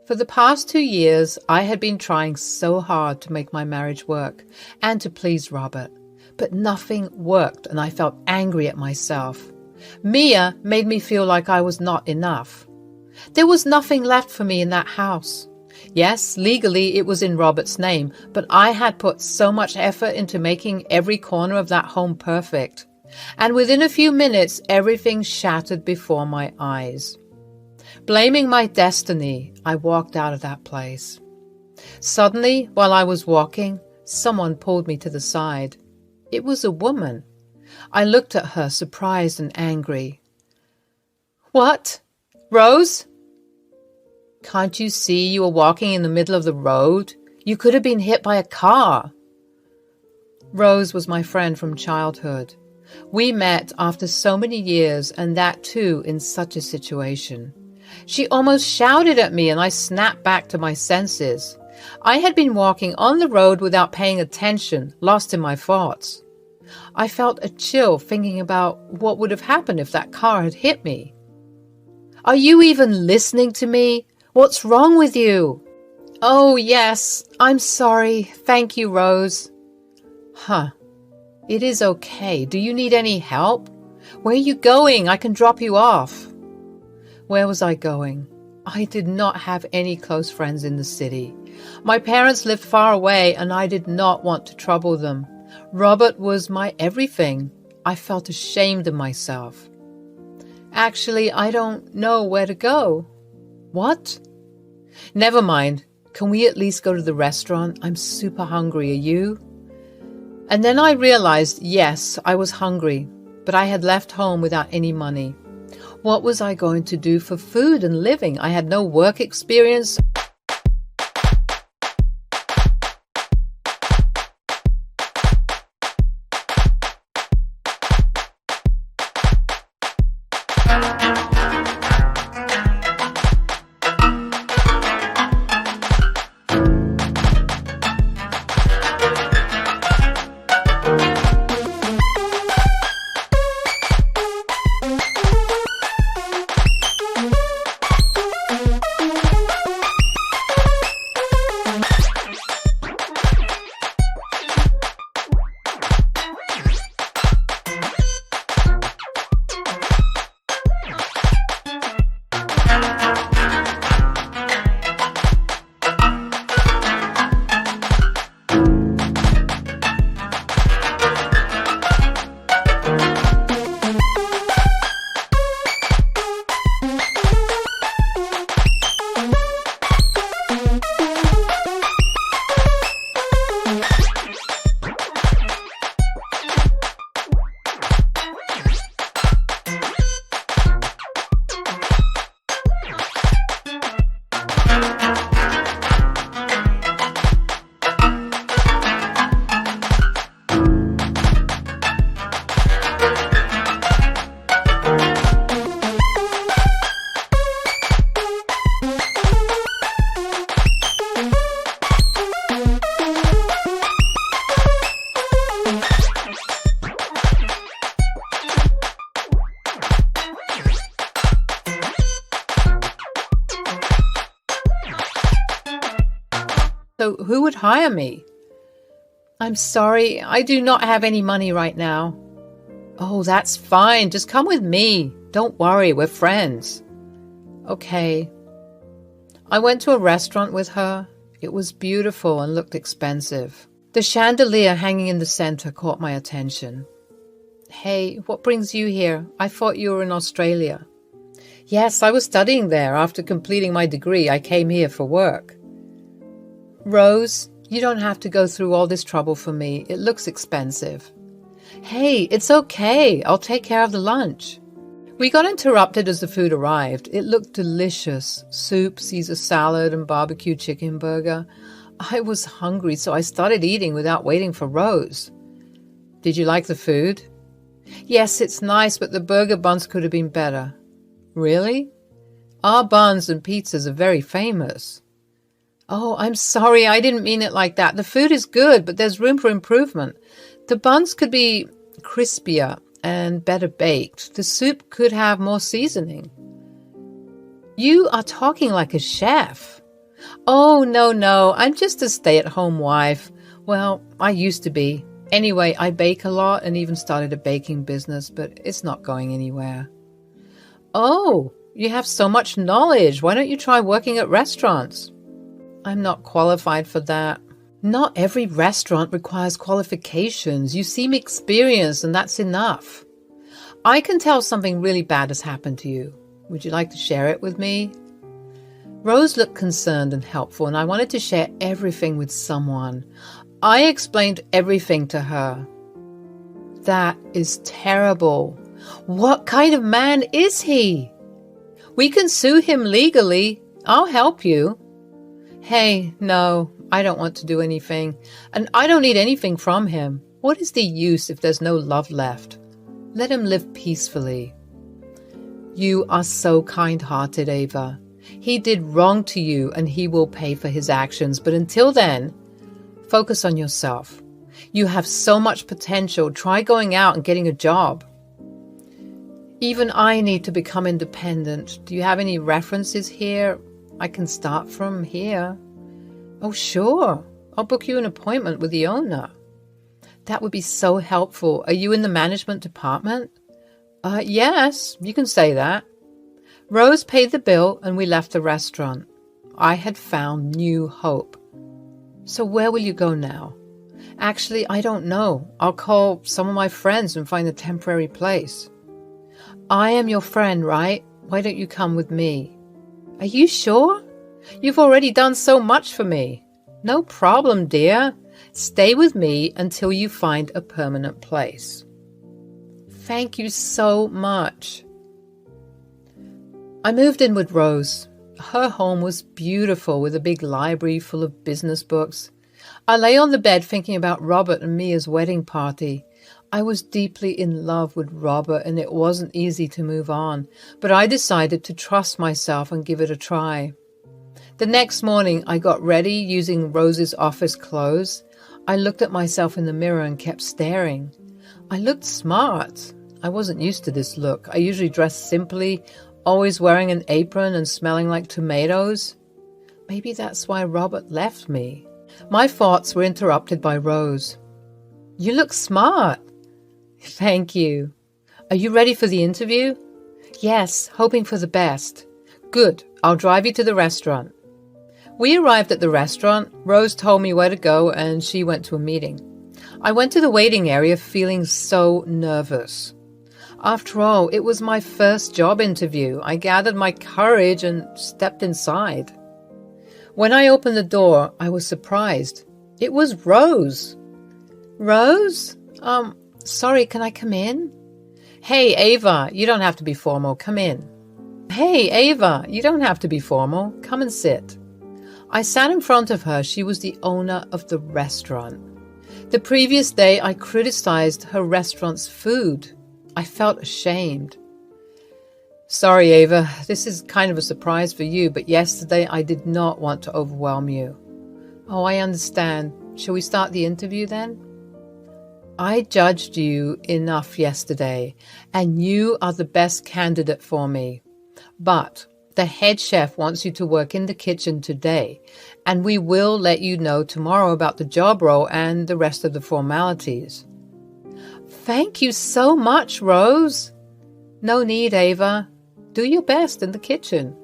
For the past 2 years, I had been trying so hard to make my marriage work and to please Robert. But nothing worked and I felt angry at myself. Mia made me feel like I was not enough. There was nothing left for me in that house. Yes, legally it was in Robert's name, but I had put so much effort into making every corner of that home perfect. And within a few minutes, everything shattered before my eyes. Blaming my destiny, I walked out of that place. Suddenly, while I was walking, someone pulled me to the side. It was a woman. I looked at her, surprised and angry. "What? Rose? Can't you see you were walking in the middle of the road? You could have been hit by a car." Rose was my friend from childhood. We met after so many years, and that too in such a situation. She almost shouted at me and I snapped back to my senses. I had been walking on the road without paying attention, lost in my thoughts. I felt a chill thinking about what would have happened if that car had hit me. "Are you even listening to me? What's wrong with you?" "Oh, yes, I'm sorry. Thank you, Rose." "Huh. It is okay. Do you need any help? Where are you going? I can drop you off." Where was I going? I did not have any close friends in the city. My parents lived far away and I did not want to trouble them. Robert was my everything. I felt ashamed of myself. "Actually, I don't know where to go." "What?" "Never mind. Can we at least go to the restaurant? I'm super hungry. Are you?" And then I realized, yes, I was hungry, but I had left home without any money. What was I going to do for food and living? I had no work experience. so who would hire me? I'm sorry, I do not have any money right now. Oh, that's fine. Just come with me. Don't worry, we're friends. Okay. I went to a restaurant with her. It was beautiful and looked expensive. The chandelier hanging in the center caught my attention. Hey, what brings you here? I thought you were in Australia. Yes, I was studying there. After completing my degree, I came here for work. Rose, you don't have to go through all this trouble for me. It looks expensive. Hey, it's okay. I'll take care of the lunch. We got interrupted as the food arrived. It looked delicious. Soup, Caesar salad, and barbecue chicken burger. I was hungry, so I started eating without waiting for Rose. Did you like the food? Yes, it's nice, but the burger buns could have been better. Really? Our buns and pizzas are very famous. Oh, I'm sorry, I didn't mean it like that. The food is good, but there's room for improvement. The buns could be crispier and better baked. The soup could have more seasoning. You are talking like a chef. Oh, no, I'm just a stay-at-home wife. Well, I used to be. Anyway, I bake a lot and even started a baking business, but it's not going anywhere. Oh, you have so much knowledge. Why don't you try working at restaurants? I'm not qualified for that. Not every restaurant requires qualifications. You seem experienced, and that's enough. I can tell something really bad has happened to you. Would you like to share it with me? Rose looked concerned and helpful, and I wanted to share everything with someone. I explained everything to her. That is terrible. What kind of man is he? We can sue him legally. I'll help you. Hey, no, I don't want to do anything, and I don't need anything from him. What is the use if there's no love left? Let him live peacefully. You are so kind-hearted, Ava. He did wrong to you, and he will pay for his actions. But until then, focus on yourself. You have so much potential. Try going out and getting a job. Even I need to become independent. Do you have any references here? I can start from here. Oh, sure. I'll book you an appointment with the owner. That would be so helpful. Are you in the management department? Yes, you can say that. Rose paid the bill and we left the restaurant. I had found new hope. So where will you go now? Actually, I don't know. I'll call some of my friends and find a temporary place. I am your friend, right? Why don't you come with me? Are you sure? You've already done so much for me. No problem, dear. Stay with me until you find a permanent place. Thank you so much. I moved in with Rose. Her home was beautiful with a big library full of business books. I lay on the bed thinking about Robert and Mia's wedding party. I was deeply in love with Robert and it wasn't easy to move on, but I decided to trust myself and give it a try. The next morning I got ready using Rose's office clothes. I looked at myself in the mirror and kept staring. I looked smart. I wasn't used to this look. I usually dressed simply, always wearing an apron and smelling like tomatoes. Maybe that's why Robert left me. My thoughts were interrupted by Rose. You look smart. Thank you. Are you ready for the interview? Yes, hoping for the best. Good. I'll drive you to the restaurant. We arrived at the restaurant. Rose told me where to go and she went to a meeting. I went to the waiting area feeling so nervous. After all, it was my first job interview. I gathered my courage and stepped inside. When I opened the door, I was surprised. It was Rose. Rose? Sorry, can I come in? Hey, Ava, you don't have to be formal. Come in. Hey, Ava, you don't have to be formal. Come and sit. I sat in front of her. She was the owner of the restaurant. The previous day, I criticized her restaurant's food. I felt ashamed. Sorry, Ava, this is kind of a surprise for you, but yesterday I did not want to overwhelm you. Oh, I understand. Shall we start the interview then? I judged you enough yesterday, and you are the best candidate for me. But The head chef wants you to work in the kitchen today, and we will let you know tomorrow about the job role and the rest of the formalities." "Thank you so much, Rose." "No need, Ava. Do your best in the kitchen."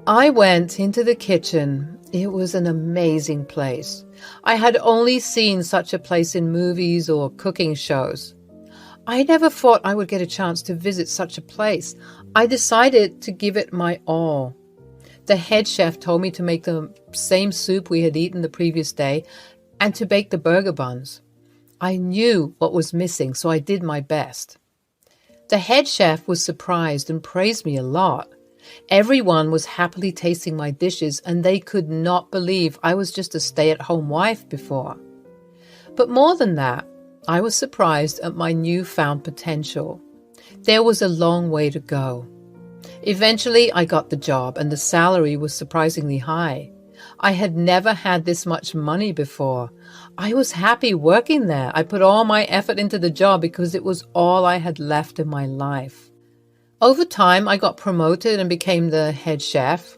I went into the kitchen. It was an amazing place. I had only seen such a place in movies or cooking shows. I never thought I would get a chance to visit such a place. I decided to give it my all. The head chef told me to make the same soup we had eaten the previous day and to bake the burger buns. I knew what was missing, so I did my best. The head chef was surprised and praised me a lot. Everyone was happily tasting my dishes, and they could not believe I was just a stay-at-home wife before. But more than that, I was surprised at my newfound potential. There was a long way to go. Eventually, I got the job, and the salary was surprisingly high. I had never had this much money before. I was happy working there. I put all my effort into the job because it was all I had left in my life. Over time, I got promoted and became the head chef.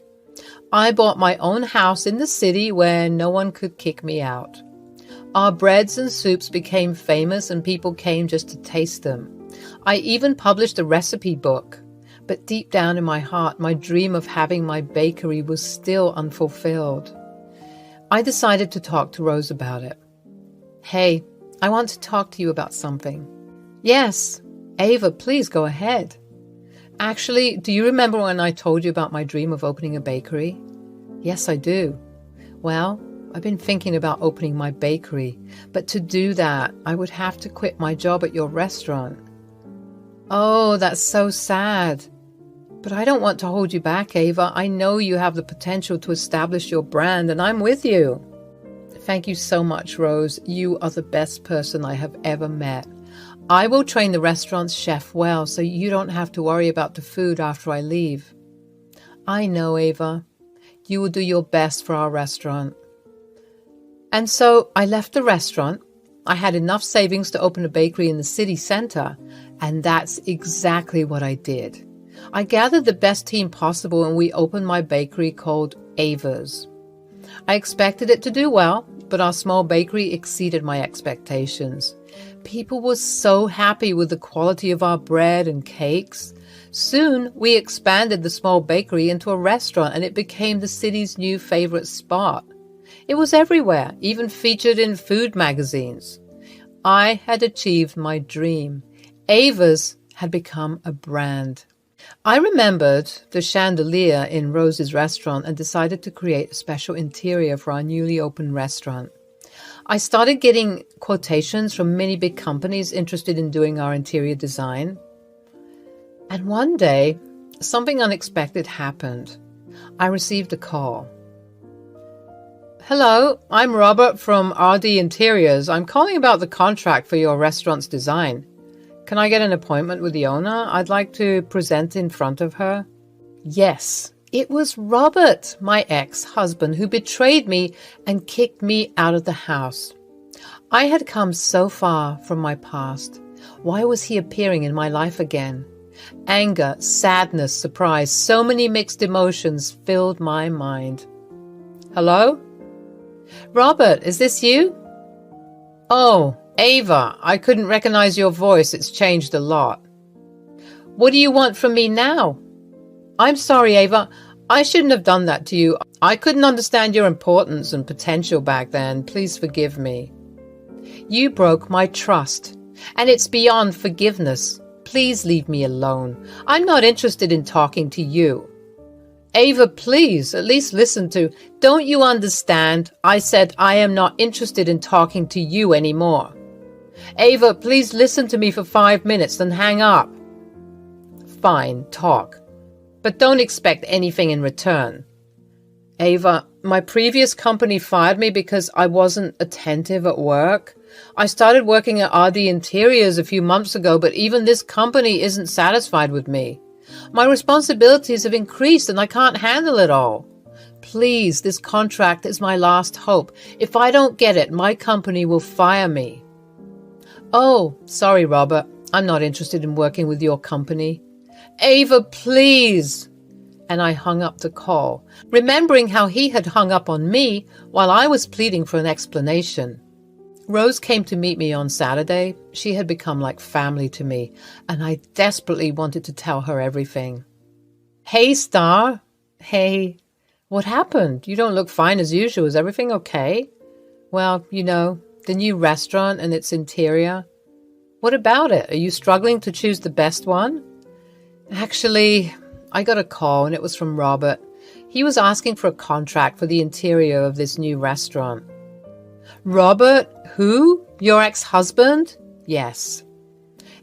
I bought my own house in the city where no one could kick me out. Our breads and soups became famous and people came just to taste them. I even published a recipe book. But deep down in my heart, my dream of having my bakery was still unfulfilled. I decided to talk to Rose about it. "Hey, I want to talk to you about something." "Yes, Ava, please go ahead." "Actually, do you remember when I told you about my dream of opening a bakery?" "Yes, I do." "Well, I've been thinking about opening my bakery, but to do that, I would have to quit my job at your restaurant." "Oh, that's so sad. But I don't want to hold you back, Ava. I know you have the potential to establish your brand, and I'm with you." "Thank you so much, Rose. You are the best person I have ever met. I will train the restaurant's chef well, so you don't have to worry about the food after I leave." "I know, Ava. You will do your best for our restaurant." And so I left the restaurant. I had enough savings to open a bakery in the city center, and that's exactly what I did. I gathered the best team possible, and we opened my bakery called Ava's. I expected it to do well, but our small bakery exceeded my expectations. People were so happy with the quality of our bread and cakes. Soon, we expanded the small bakery into a restaurant, and it became the city's new favorite spot. It was everywhere, even featured in food magazines. I had achieved my dream. Ava's had become a brand. I remembered the chandelier in Rose's restaurant and decided to create a special interior for our newly opened restaurant. I started getting quotations from many big companies interested in doing our interior design. And one day, something unexpected happened. I received a call. "Hello, I'm Robert from RD Interiors. I'm calling about the contract for your restaurant's design. Can I get an appointment with the owner? I'd like to present in front of her." Yes, it was Robert, my ex-husband, who betrayed me and kicked me out of the house. I had come so far from my past. Why was he appearing in my life again? Anger, sadness, surprise, so many mixed emotions filled my mind. "Hello? Robert, is this you?" "Oh, Ava, I couldn't recognize your voice. It's changed a lot." "What do you want from me now?" "I'm sorry, Ava. I shouldn't have done that to you. I couldn't understand your importance and potential back then. Please forgive me." "You broke my trust, and it's beyond forgiveness. Please leave me alone. I'm not interested in talking to you." "Ava, please, at least listen to... Don't you understand? I said I am not interested in talking to you anymore." "Ava, please listen to me for 5 minutes, then hang up." "Fine, talk. But don't expect anything in return." "Ava, my previous company fired me because I wasn't attentive at work. I started working at RD Interiors a few months ago, but even this company isn't satisfied with me. My responsibilities have increased and I can't handle it all. Please, this contract is my last hope. If I don't get it, my company will fire me." "Oh, sorry, Robert. I'm not interested in working with your company." "Ava, please." and I hung up the call, remembering how he had hung up on me while I was pleading for an explanation. Rose came to meet me on Saturday. She had become like family to me, and I desperately wanted to tell her everything. "Hey, Star." "Hey, what happened? You don't look fine as usual. Is everything okay?" "Well, the new restaurant and its interior." "What about it? Are you struggling to choose the best one?" "Actually, I got a call and it was from Robert. He was asking for a contract for the interior of this new restaurant." "Robert? Who? Your ex-husband?" "Yes."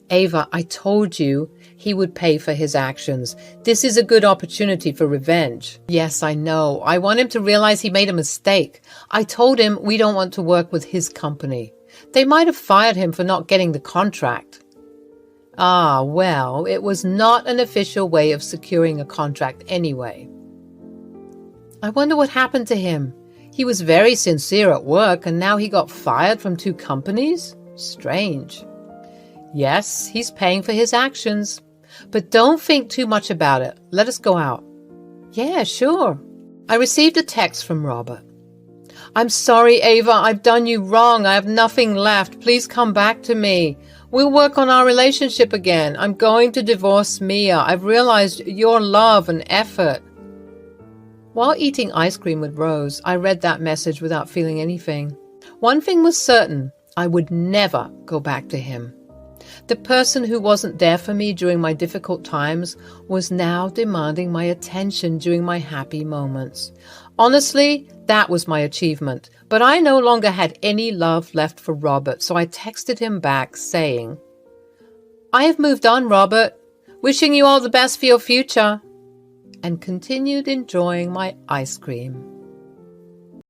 "Ava, I told you he would pay for his actions. This is a good opportunity for revenge." "Yes, I know. I want him to realize he made a mistake. I told him we don't want to work with his company. They might have fired him for not getting the contract." "Ah, well, it was not an official way of securing a contract anyway." "I wonder what happened to him. He was very sincere at work, and now he got fired from 2 companies? Strange." "Yes, he's paying for his actions. But don't think too much about it. Let us go out." "Yeah, sure." I received a text from Robert. "I'm sorry, Ava. I've done you wrong. I have nothing left. Please come back to me. We'll work on our relationship again. I'm going to divorce Mia. I've realized your love and effort." While eating ice cream with Rose, I read that message without feeling anything. One thing was certain. I would never go back to him. The person who wasn't there for me during my difficult times was now demanding my attention during my happy moments. Honestly, that was my achievement, but I no longer had any love left for Robert, so I texted him back saying, "I have moved on, Robert. Wishing you all the best for your future," and continued enjoying my ice cream.